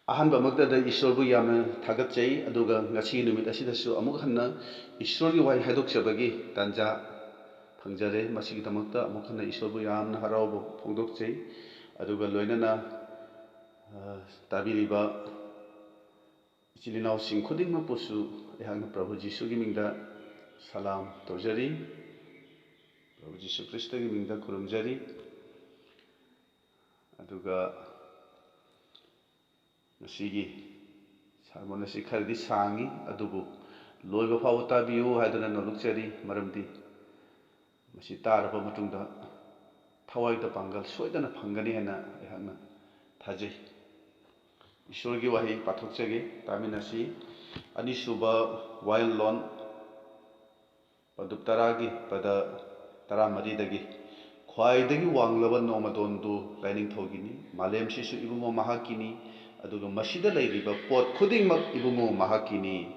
ꯑꯍꯥꯟꯕ ꯃꯛꯇꯗ ꯏꯁꯣꯔꯕꯨ ꯌꯥꯝꯅ ꯊꯥꯒꯠꯆꯩ ꯑꯗꯨꯒ ꯉꯁꯤ ꯅꯨꯃꯤꯠ ꯑꯁꯤꯗꯁꯨ ꯑꯃꯨꯛ ꯍꯟꯅ ꯏꯁꯣꯔꯒꯤ ꯋꯥꯍꯩ ꯍꯥꯏꯗꯣꯛꯆꯕꯒꯤ ꯇꯥꯟꯖꯥ ꯐꯪꯖꯔꯦ ꯃꯁꯤꯒꯤꯗꯃꯛꯇ ꯑꯃꯨꯛ ꯍꯟꯅ ꯏꯁꯣꯔꯕꯨ ꯌꯥꯝꯅ ꯍꯔꯥꯎꯕ ꯐꯣꯡꯗꯣꯛꯆꯩ ꯑꯗꯨꯒ ꯂꯣꯏꯅꯅ ꯇꯥꯕꯤꯔꯤꯕ ꯏꯆꯤꯜ ꯏꯅꯥꯎꯁꯤꯡ ꯈꯨꯗꯤꯡꯃꯛꯄꯨꯁꯨ ꯑꯩꯍꯥꯛꯅ ꯄ꯭ꯔꯚꯨ ꯖꯤꯁꯨꯒꯤ ꯃꯤꯡꯗ ꯁꯂꯥꯝ ꯇꯧꯖꯔꯤ ꯄ꯭ꯔꯚꯨ ꯖꯤꯁꯨ ꯈ꯭ꯔꯤꯁꯇꯒꯤ ꯃꯤꯡꯗ ꯈꯨꯔꯨꯝꯖꯔꯤ ꯑꯗꯨꯒ ꯉꯁꯤꯒꯤ ꯁꯔꯃꯣꯟ ꯑꯁꯤ ꯈꯔꯗꯤ ꯁꯥꯡꯉꯤ ꯑꯗꯨꯕꯨ ꯂꯣꯏꯕ ꯐꯥꯎꯕ ꯇꯥꯕꯤꯌꯨ ꯍꯥꯏꯗꯨꯅ ꯅꯣꯛꯆꯔꯤ ꯃꯔꯝꯗꯤ ꯃꯁꯤ ꯇꯥꯔꯕ ꯃꯇꯨꯡꯗ ꯊꯋꯥꯏꯗ ꯄꯥꯡꯒꯜ ꯁꯣꯏꯗꯅ ꯐꯪꯒꯅꯤ ꯍꯥꯏꯅ ꯑꯩꯍꯥꯛꯅ ꯊꯥꯖꯩ ꯏꯁꯣꯔꯒꯤ ꯋꯥꯍꯩ ꯄꯥꯊꯣꯛꯆꯒꯦ ꯇꯥꯃꯤꯟꯅꯁꯤ ꯑꯅꯤꯁꯨꯕ ꯋꯥꯌꯦꯜꯂꯣꯟ ꯄꯗꯨꯞ 10ꯒꯤ ꯄꯗ 14ꯗꯒꯤ ꯈ꯭ꯋꯥꯏꯗꯒꯤ ꯋꯥꯡꯂꯕ ꯅꯣꯡꯃꯗꯣꯟꯗꯨ ꯂꯥꯏꯅꯤꯡꯊꯧꯒꯤꯅꯤ ꯃꯥꯂꯦꯝꯁꯤꯁꯨ ꯏꯕꯨꯡꯉꯣ ꯃꯍꯥꯛꯀꯤꯅꯤ ꯑꯗꯨꯒ ꯃꯁꯤꯗ ꯂꯩꯔꯤꯕ ꯄꯣꯠ ꯈꯨꯗꯤꯡꯃꯛ ꯏꯕꯨꯡꯉꯣ ꯃꯍꯥꯛꯀꯤꯅꯤ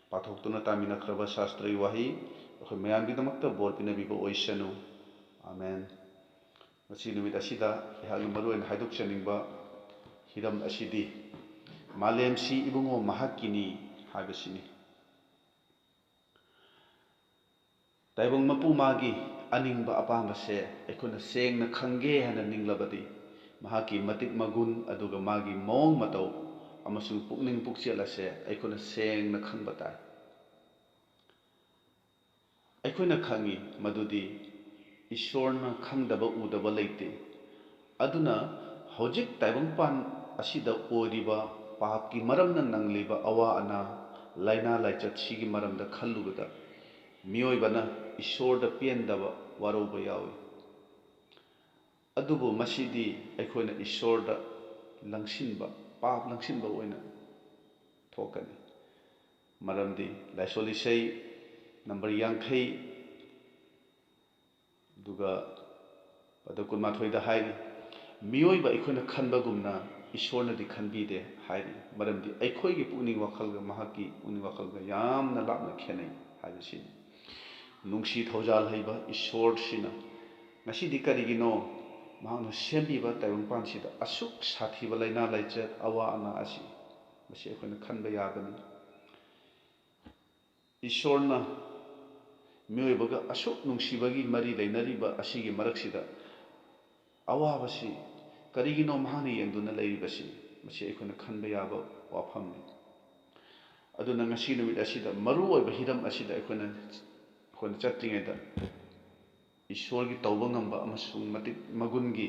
ꯄꯥꯊꯣꯛꯇꯨꯅ ꯇꯥꯃꯤꯟꯅꯈ꯭ꯔꯕ ꯁꯥꯁꯇ꯭ꯔꯒꯤ ꯋꯥꯍꯩ ꯑꯩꯈꯣꯏ ꯃꯌꯥꯝꯒꯤꯗꯃꯛꯇ ꯕꯣꯔ ꯄꯤꯅꯕꯤꯕ ꯑꯣꯏꯁꯅꯨ ꯑꯃꯦꯟ ꯉꯁꯤ ꯅꯨꯃꯤꯠ ꯑꯁꯤꯗ ꯑꯩꯍꯥꯛꯅ ꯃꯔꯨꯑꯣꯏꯅ ꯍꯥꯏꯗꯣꯛꯆꯅꯤꯡꯕ ꯍꯤꯔꯝ ꯑꯁꯤꯗꯤ ꯃꯥꯂꯦꯝꯁꯤ ꯏꯕꯨꯡꯉꯣ ꯃꯍꯥꯛꯀꯤꯅꯤ ꯍꯥꯏꯕꯁꯤꯅꯤ ꯇꯥꯏꯕꯪ ꯃꯄꯨ ꯃꯥꯒꯤ ꯑꯅꯤꯡꯕ ꯑꯄꯥꯝꯕꯁꯦ ꯑꯩꯈꯣꯏꯅ ꯁꯦꯡꯅ ꯈꯪꯒꯦ ꯍꯥꯏꯅ ꯅꯤꯡꯂꯕꯗꯤ ꯃꯍꯥꯛꯀꯤ ꯃꯇꯤꯛ ꯃꯒꯨꯟ ꯑꯗꯨꯒ ꯃꯥꯒꯤ ꯃꯑꯣꯡ ꯃꯇꯧ ꯑꯃꯁꯨꯡ ꯄꯨꯛꯅꯤꯡ ꯄꯨꯛꯆꯦꯜ ꯑꯁꯦ ꯑꯩꯈꯣꯏꯅ ꯁꯦꯡꯅ ꯈꯪꯕ ꯇꯥꯏ ꯑꯩꯈꯣꯏꯅ ꯈꯪꯉꯤ ꯃꯗꯨꯗꯤ ꯏꯁꯣꯔꯅ ꯈꯪꯗꯕ ꯎꯗꯕ ꯂꯩꯇꯦ ꯑꯗꯨꯅ ꯍꯧꯖꯤꯛ ꯇꯥꯏꯕꯪꯄꯥꯟ ꯑꯁꯤꯗ ꯑꯣꯏꯔꯤꯕ ꯄꯥꯞꯀꯤ ꯃꯔꯝꯅ ꯅꯪꯂꯤꯕ ꯑꯋꯥ ꯑꯅꯥ ꯂꯥꯏꯅꯥ ꯂꯥꯏꯆꯠ ꯁꯤꯒꯤ ꯃꯔꯝꯗ ꯈꯜꯂꯨꯕꯗ ꯃꯤꯑꯣꯏꯕꯅ ꯏꯁꯣꯔꯗ ꯄꯦꯟꯗꯕ ꯋꯥꯔꯧꯕ ꯌꯥꯎꯏ ꯑꯗꯨꯕꯨ ꯃꯁꯤꯗꯤ ꯑꯩꯈꯣꯏꯅ ꯏꯁꯣꯔꯗ ꯂꯪꯁꯤꯟꯕ ꯄꯥꯞ ꯂꯪꯁꯤꯟꯕ ꯑꯣꯏꯅ ꯊꯣꯛꯀꯅꯤ ꯃꯔꯝꯗꯤ ꯂꯥꯏꯁꯣꯜ ꯏꯁꯩ ꯅꯝꯕꯔ 50 ꯑꯗꯨꯒ ꯄꯗ 12ꯗ ꯍꯥꯏꯔꯤ ꯃꯤꯑꯣꯏꯕ ꯑꯩꯈꯣꯏꯅ ꯈꯟꯕꯒꯨꯝꯅ ꯏꯁꯣꯔꯅꯗꯤ ꯈꯟꯕꯤꯗꯦ ꯍꯥꯏꯔꯤ ꯃꯔꯝꯗꯤ ꯑꯩꯈꯣꯏꯒꯤ ꯄꯨꯛꯅꯤꯡ ꯋꯥꯈꯜꯒ ꯃꯍꯥꯛꯀꯤ ꯄꯨꯛꯅꯤꯡ ꯋꯥꯈꯜꯒ ꯌꯥꯝꯅ ꯂꯥꯞꯅ ꯈꯦꯠꯅꯩ ꯍꯥꯏꯕꯁꯤꯅꯤ ꯅꯨꯡꯁꯤ ꯊꯧꯖꯥꯜ ꯍꯩꯕ ꯏꯁꯣꯔꯁꯤꯅ ꯉꯁꯤꯗꯤ ꯀꯔꯤꯒꯤꯅꯣ ꯃꯍꯥꯛꯅ ꯁꯦꯝꯕꯤꯕ ꯇꯥꯏꯕꯪꯄꯥꯟꯁꯤꯗ ꯑꯁꯨꯛ ꯁꯥꯊꯤꯕ ꯂꯥꯏꯅꯥ ꯂꯥꯏꯆꯠ ꯑꯋꯥ ꯑꯅꯥ ꯑꯁꯤ ꯃꯁꯤ ꯑꯩꯈꯣꯏꯅ ꯈꯟꯕ ꯌꯥꯕꯅꯤ ꯏꯁꯣꯔꯅ ꯃꯤꯑꯣꯏꯕꯒ ꯑꯁꯨꯛ ꯅꯨꯡꯁꯤꯕꯒꯤ ꯃꯔꯤ ꯂꯩꯅꯔꯤꯕ ꯑꯁꯤꯒꯤ ꯃꯔꯛꯁꯤꯗ ꯑꯋꯥꯕꯁꯤ ꯀꯔꯤꯒꯤꯅꯣ ꯃꯍꯥꯛꯅ ꯌꯦꯡꯗꯨꯅ ꯂꯩꯔꯤꯕꯁꯤ ꯃꯁꯤ ꯑꯩꯈꯣꯏꯅ ꯈꯟꯕ ꯌꯥꯕ ꯋꯥꯐꯝꯅꯤ ꯑꯗꯨꯅ ꯉꯁꯤ ꯅꯨꯃꯤꯠ ꯑꯁꯤꯗ ꯃꯔꯨꯑꯣꯏꯕ ꯍꯤꯔꯝ ꯑꯁꯤꯗ ꯑꯩꯈꯣꯏꯅ ꯆꯠꯇ꯭ꯔꯤꯉꯩꯗ ꯏꯁꯣꯔꯒꯤ ꯇꯧꯕ ꯉꯝꯕ ꯑꯃꯁꯨꯡ ꯃꯇꯤꯛ ꯃꯒꯨꯟꯒꯤ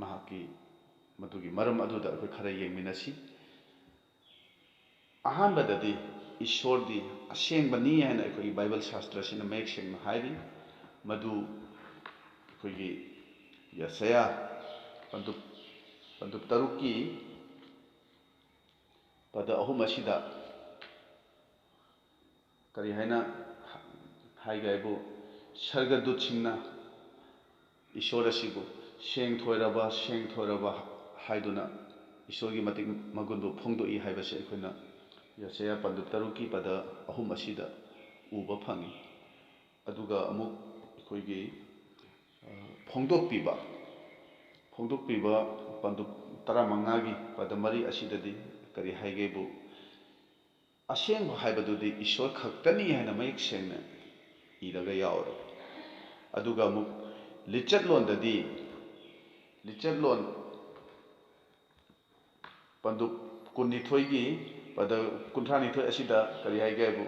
ꯃꯍꯥꯛꯀꯤ ꯃꯗꯨꯒꯤ ꯃꯔꯝ ꯑꯗꯨꯗ ꯑꯩꯈꯣꯏ ꯈꯔ ꯌꯦꯡꯃꯤꯟꯅꯁꯤ ꯑꯍꯥꯟꯕꯗꯗꯤ ꯏꯁꯣꯔꯗꯤ ꯑꯁꯦꯡꯕꯅꯤ ꯍꯥꯏꯅ ꯑꯩꯈꯣꯏꯒꯤ ꯕꯥꯏꯕꯜ ꯁꯥꯁꯇ꯭ꯔꯁꯤꯅ ꯃꯌꯦꯛ ꯁꯦꯡꯅ ꯍꯥꯏꯔꯤ ꯃꯗꯨ ꯑꯩꯈꯣꯏꯒꯤ ꯌꯦꯁꯥꯌꯥ ꯄꯟꯗꯨꯞ 10ꯒꯤ ꯄꯗ 3 ꯑꯁꯤꯗ ꯀꯔꯤ ꯍꯥꯏꯅ ꯍꯥꯏꯒꯦ ꯍꯥꯏꯕꯨ ꯁꯔꯒꯗꯨꯠꯁꯤꯡꯅ ꯏꯁꯣꯔ ꯑꯁꯤꯕꯨ ꯁꯦꯡꯊꯣꯏꯔꯕ ꯍꯥꯏꯗꯨꯅ ꯏꯁꯣꯔꯒꯤ ꯃꯇꯤꯛ ꯃꯒꯨꯟꯕꯨ ꯐꯣꯡꯗꯣꯛꯏ ꯍꯥꯏꯕꯁꯤ ꯑꯩꯈꯣꯏꯅ ꯌꯦꯁꯥꯌꯥ ꯄꯟꯗꯨꯞ 10ꯒꯤ ꯄꯗ 3 ꯑꯁꯤꯗ ꯎꯕ ꯐꯪꯏ ꯑꯗꯨꯒ ꯑꯃꯨꯛ ꯑꯩꯈꯣꯏꯒꯤ ꯐꯣꯡꯗꯣꯛꯄꯤꯕ ꯄꯟꯗꯨꯞ 15ꯒꯤ ꯄꯗ 3 ꯑꯁꯤꯗꯗꯤ ꯀꯔꯤ ꯍꯥꯏꯒꯦꯕꯨ ꯑꯁꯦꯡꯕ ꯍꯥꯏꯕꯗꯨꯗꯤ ꯏꯁꯣꯔ ꯈꯛꯇꯅꯤ ꯍꯥꯏꯅ ꯃꯌꯦꯛ ꯁꯦꯡꯅ ꯏꯔꯒ ꯌꯥꯎꯔꯦ ꯑꯗꯨꯒ ꯑꯃꯨꯛ ꯂꯤꯆꯠꯂꯣꯟ ꯄꯟꯗꯨꯞ 22ꯒꯤ ꯄꯗ 32 ꯑꯁꯤꯗ ꯀꯔꯤ ꯍꯥꯏꯒꯦ ꯍꯥꯏꯕꯨ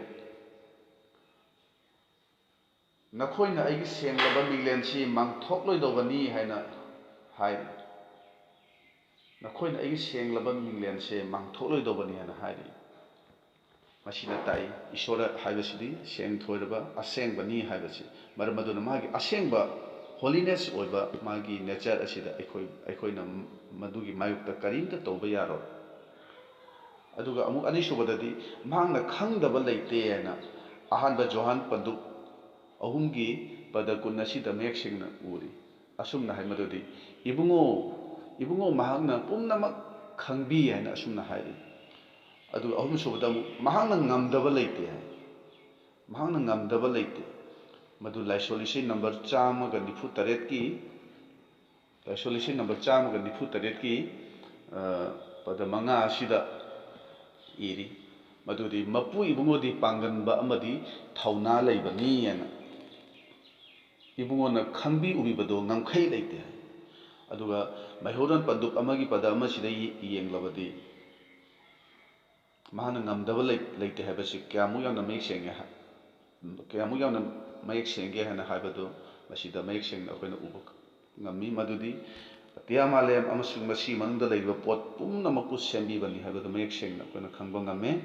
ꯅꯈꯣꯏꯅ ꯑꯩꯒꯤ ꯁꯦꯡꯂꯕ ꯃꯤꯡꯂꯦꯟꯁꯤ ꯃꯥꯡꯊꯣꯛꯂꯣꯏꯗꯧꯕꯅꯤ ꯍꯥꯏꯅ ꯍꯥꯏꯔꯤ ꯅꯈꯣꯏꯅ ꯑꯩꯒꯤ ꯁꯦꯡꯂꯕ ꯃꯤꯡꯂꯦꯟꯁꯦ ꯃꯥꯡꯊꯣꯛꯂꯣꯏꯗꯧꯕꯅꯤ ꯍꯥꯏꯅ ꯍꯥꯏꯔꯤ ꯃꯁꯤꯅ ꯇꯥꯛꯏ ꯏꯁꯣꯔ ꯍꯥꯏꯕꯁꯤꯗꯤ ꯁꯦꯡꯊꯣꯏꯔꯕ ꯑꯁꯦꯡꯕꯅꯤ ꯍꯥꯏꯕꯁꯤ ꯃꯔꯝ ꯑꯗꯨꯅ ꯃꯥꯒꯤ ꯑꯁꯦꯡꯕ ꯍꯣꯂꯤꯅꯦꯁ ꯑꯣꯏꯕ ꯃꯥꯒꯤ ꯅꯦꯆꯔ ꯑꯁꯤꯗ ꯑꯩꯈꯣꯏꯅꯃꯗꯨꯒꯤ ꯃꯥꯌꯣꯛꯇ ꯀꯔꯤꯝꯇ ꯇꯧꯕ ꯌꯥꯔꯣꯏ ꯑꯗꯨꯒ ꯑꯃꯨꯛ ꯑꯅꯤꯁꯨꯕꯗꯗꯤ ꯃꯍꯥꯛꯅ ꯈꯪꯗꯕ ꯂꯩꯇꯦ ꯍꯥꯏꯅ ꯑꯍꯥꯟꯕ ꯖꯣꯍꯥꯟ ꯄꯟꯗꯨꯞ 3ꯒꯤ ꯄꯗ 20 ꯑꯁꯤꯗ ꯃꯌꯦꯛ ꯁꯦꯡꯅ ꯎꯔꯤ ꯑꯁꯨꯝꯅ ꯍꯥꯏ ꯃꯗꯨꯗꯤ ꯏꯕꯨꯡꯉꯣ ꯃꯍꯥꯛꯅ ꯄꯨꯝꯅꯃꯛ ꯈꯪꯕꯤ ꯍꯥꯏꯅ ꯑꯁꯨꯝꯅ ꯍꯥꯏꯔꯤ ꯑꯗꯨꯒ ꯑꯍꯨꯝꯁꯨꯕꯗ ꯑꯃꯨꯛ ꯃꯍꯥꯛꯅ ꯉꯝꯗꯕ ꯂꯩꯇꯦ ꯍꯥꯏ ꯃꯍꯥꯛꯅ ꯉꯝꯗꯕ ꯂꯩꯇꯦ ꯃꯗꯨ ꯂꯥꯏꯁꯣꯜ ꯏꯁꯩ number 198ꯒꯤ pada manga asida iri madudi mapu ibungodi panganba amadi thauna leibani yana ibungona khangbi ubibado ngamkhai leite aduga maihoran pandup amagi pada amasida yenglabadi mahana ngamdaba leite habasi kyamu yana mayek senge kyamu yana mayek senge hana habado masida mayek seng akoina ubak ngami madudi atiya malem amasung masi manungda leiba pot pumnamakku sembibani habado mayek seng akoina khangba ngame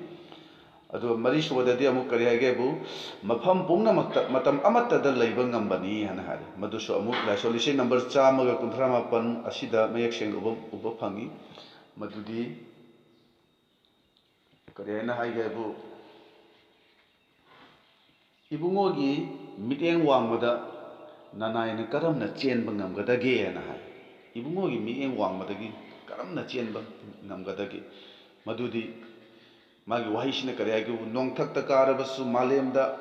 adu mari subadadi amuk kari hagebu mafam pumnamakta matam amatada leiba ngambani hana hari maduso amuk laisolisin number 138 asida mayek seng uba phangi madudi kari hana hagebu ibungogi miteng wangmada nanayna karamna chenba ngamgadage hana hari ibungogi miteng wangmadagi karamna chenba ngamgadage madudi magi wahisina kare agi nongthakta karabasu malemda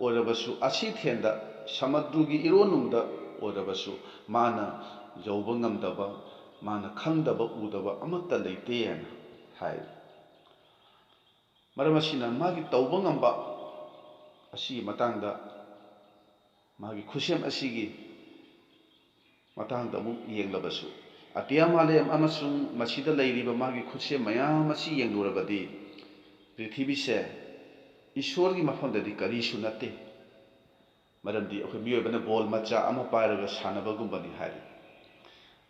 orabasu asithenda samadrugi ironungda orabasu mana jauba ngamdaba mana khangdaba udaba amatta leite hana hai maramasina magi tauba ngamba asi matangda magi khusem asigi matangda mu yenglabasu atiya malem amasung masida leiriba magi khusem mayam asi yenglurabadi पृथ्वी से ईश्वर की मफमददी करीसु नते मरमदी अखोय मियोबना ball मचा अमा पायरगा सानबगुंबनी हारि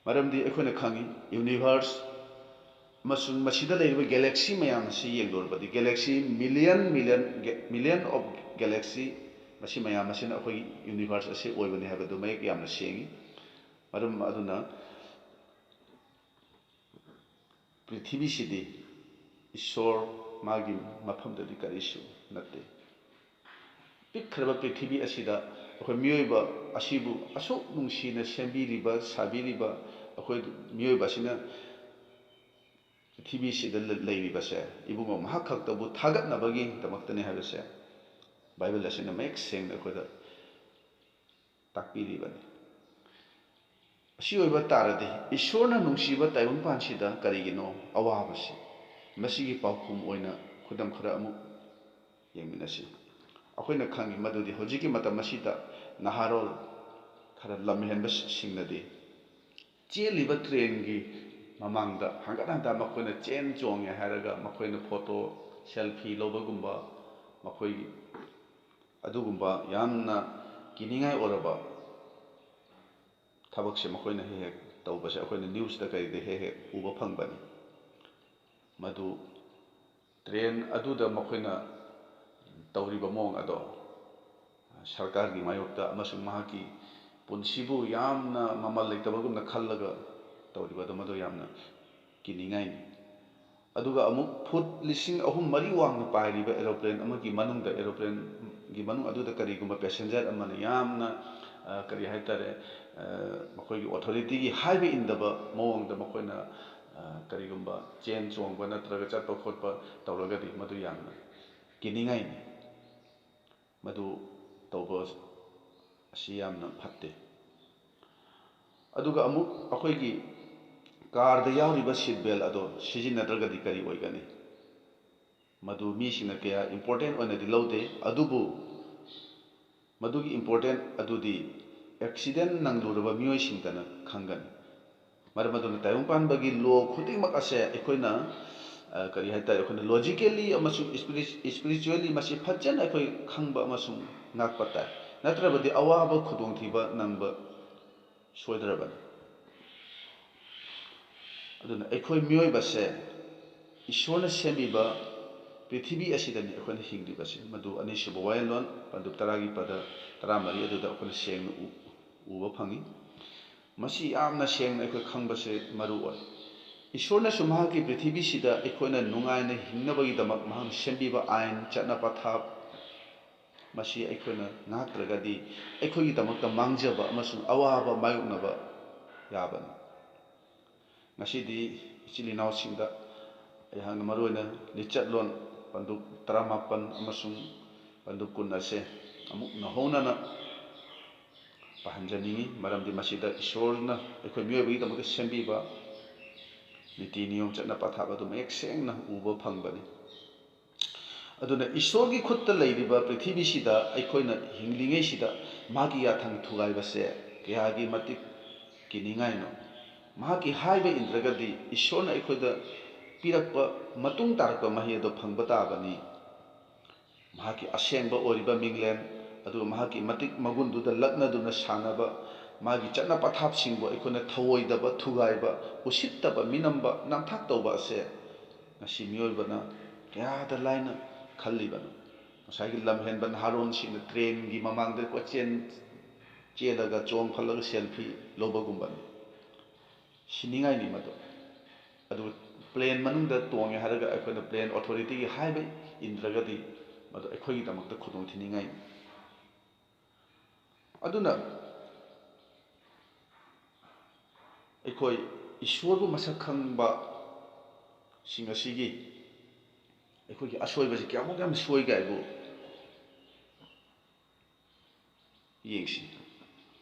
मरमदी अखोयना खंगी universe मसुंग मसिदा लेरिबा galaxy मयाम से येंगदोरबदी galaxy million of galaxy मसि मयाम मसिना अखोय यूनिवर्स असे ओइबनी हाबदो मयक यामना सेंगी मरम अदुना पृथ्वी सिदी ईश्वर मागी मफमददी करिसु नते पिखरबा पृथ्वी असिदा अखोय मियोयबा असिबु असुक नुंसीना सेंबिरिबा साबिरिबा अखोय मियोयबा सिना पृथ्वी सिदा लेरिबासे इबुंगो महाखक्तबु थागतनबगी दमक्तने हाबसे बाइबल असिना मेक सेंग अखोयदा ताकपिरिबाने असि ओइबा तारदे ईश्वरना नुंसीबा ताइबंपानसिदा करिगिनो अवाबसि मसीगी पाउखुम ओइना खुदम खरा अमुक येंमिनसि अखोयना खंगी मदुदि होजिकी मतम मसिदा नहारोल खरा लमहेनबा सिंगनदि चेलिबा ट्रेनगी ममांगदा हंगदांदा मखोयना चेन चोंगे हारगा मखोयना फोटो सेल्फी लोबगुंबा मखोयगी अदुगुंबा यामना किनिंगाय ओरबा थबकसे मखोयना हे तौबसे अखोयना न्यूज़ दा करिदे हे उबा फंगबनी मधु ट्रेन अदुदा मखोयना तौरिबा मोंग अदो सरकार की मायोक्ता अमसुंग महाकी पुनसिबु यामना ममल लेतबगुमना खल्लगा तौरिबा मधु यामना किनिंगाय अदुगा अमुक फुट लिसिंग अहुम मरी वांगना पाइरिबा एरोप्लेन अमगी मनुंगदा एरोप्लेन गी मनुंग अदुदा करिगुंबा पैसेंजर अमना यामना करी हाइतारे मखोयगी ऑथोरिटी की हाइबे इंदबा मोंगदा मखोयना करिगुंबा चेन चोंगबा नत्रगा चटपा खोटपा तौरगदि मधु यामना किनिंगाय मधु तौबा असि यामना फत्ते अदुगा अमुक अखोयगी कार दा यावरिबा सीट बेल्ट अदो सिजिनद्रगदि करी ओइगनी मधु मीसिना कया इंपोर्टेंट ओइनदि लौदे अदुबु मधुगी इंपोर्टेंट अदुदि एक्सीडेंट नंगलुरबा मियोयसिंगदना खंगनी मरमदुना ताइबंपानबगी लो खुदिमक असे अखोयना करी हाइतारे अखोयना लॉजिकली अमसुंग स्पिरिचुअली मसि फजन अखोय खंगबा अमसुंग नाकपता नत्रबदि अवाबा खुदोंथिबा नंगबा सोयदरबनी अदुना अखोय मियोयबसे ईश्वरना सेमिबा पृथ्वी असिदनि अखोयना हिंगलिबसे मधु अनिसुब वायलोन पंदुप तरागी पद तरामरी अदुदा अखोयना सेंगना उबा फंगी मसी यामना सेंगना अखोय खंगबसे मरु ओय ईश्वरना सुमाकी पृथ्वी सिदा अखोयना नुंगायना हिंगनबगीदमक महम सेंबिबा आइन चटना पथाप मसी अखोयना नात्रगदि अखोयगीदमकता मांगजबा अमसुंग अवाबा मायुकनबा याबन ngasi ichilinaw singda ayang maruina lichatlon panduk 18 amasung panduk kun ase amuk nahona na pahanjani maramdi masida ishorna ekhoi miyobi da sembi ba ꯅꯤꯇꯤ ꯅꯤꯌꯣꯝ ꯆꯠꯅ ꯄꯊꯥꯞ ꯑꯗꯨ ꯃꯌꯦꯛ ꯁꯦꯡꯅ ꯎꯕ ꯐꯪꯕꯅꯤ ꯑꯗꯨꯅ ꯏꯁꯣꯔꯒꯤ ꯈꯨꯠꯇ ꯂꯩꯔꯤꯕ ꯄ꯭ꯔꯤꯊꯤꯕꯤꯁꯤꯗ ꯑꯩꯈꯣꯏꯅ ꯍꯤꯡꯂꯤꯉꯩꯁꯤꯗ ꯃꯥꯒꯤ ꯌꯥꯊꯪ ꯊꯨꯒꯥꯏꯕꯁꯦ ꯀꯌꯥꯒꯤ ꯃꯇꯤꯛ ꯀꯤꯅꯤꯡꯉꯥꯏꯅꯣ ꯃꯍꯥꯛꯀꯤ ꯍꯥꯏꯕ ꯏꯟꯗ꯭ꯔꯒꯗꯤ ꯏꯁꯣꯔꯅ ꯑꯩꯈꯣꯏꯗ ꯄꯤꯔꯛꯄ ꯃꯇꯨꯡ ꯇꯥꯔꯛꯄ ꯃꯍꯩ ꯑꯗꯨ ꯐꯪꯕ ꯇꯥꯕꯅꯤ ꯃꯍꯥꯛꯀꯤ ꯑꯁꯦꯡꯕ ꯑꯣꯏꯔꯤꯕ ꯃꯤꯡꯂꯦꯟ ꯑꯗꯨꯒ ꯃꯍꯥꯛꯀꯤ ꯃꯇꯤꯛ ꯃꯒꯨꯟꯗꯨꯗ ꯂꯛꯅꯗꯨꯅ ꯁꯥꯟꯅꯕ ꯃꯥꯒꯤ ꯆꯠꯅ ꯄꯊꯥꯞꯁꯤꯡꯕꯨ ꯑꯩꯈꯣꯏꯅ ꯊꯧꯑꯣꯏꯗꯕ ꯊꯨꯒꯥꯏꯕ ꯎꯁꯤꯠꯇꯕ ꯃꯤꯅꯝꯕ ꯅꯝꯊꯥꯛ ꯇꯧꯕ ꯑꯁꯦ ꯉꯁꯤ ꯃꯤꯑꯣꯏꯕꯅ ꯀꯌꯥꯗ ꯂꯥꯏꯅ ꯈꯜꯂꯤꯕꯅꯣ ꯉꯁꯥꯏꯒꯤ ꯂꯝꯍꯦꯟꯕ ꯅꯍꯥꯔꯣꯟꯁꯤꯡꯅ ꯇ꯭ꯔꯦꯟꯒꯤ ꯃꯃꯥꯡꯗ ꯀꯣꯏꯆꯦꯟ ꯆꯦꯜꯂꯒ ꯆꯣꯡ ꯐꯜꯂꯒ ꯁꯦꯜꯐꯤ ꯂꯧꯕꯒꯨꯝꯕꯅꯤ ꯁꯤꯅꯤꯡꯉꯥꯏꯅꯤ ꯃꯗꯨ ꯑꯗꯨ ꯄ꯭ꯂꯦꯟ ꯃꯅꯨꯡꯗ ꯇꯣꯡꯉꯦ ꯍꯥꯏꯔꯒ ꯑꯩꯈꯣꯏꯅ ꯄ꯭ꯂꯦꯟ ꯑꯣꯊꯣꯔꯤꯇꯤꯒꯤ ꯍꯥꯏꯕ ꯏꯟꯗ꯭ꯔꯒꯗꯤ ꯃꯗꯨ ꯑꯩꯈꯣꯏꯒꯤꯗꯃꯛꯇ ꯈꯨꯗꯣꯡꯊꯤꯅꯤꯡꯉꯥꯏꯅꯤ ꯑꯗꯨꯅ ꯑꯩꯈꯣꯏ ꯏꯁꯣꯔꯕꯨ ꯃꯁꯛ ꯈꯪꯕ ꯁꯤꯡ ꯑꯁꯤꯒꯤ ꯑꯩꯈꯣꯏꯒꯤ ꯑꯁꯣꯏꯕꯁꯤ ꯀꯌꯥꯃꯨꯛ ꯌꯥꯝ ꯁꯣꯏꯒꯦ ꯍꯥꯏꯕꯨ ꯌꯦꯡꯁꯤ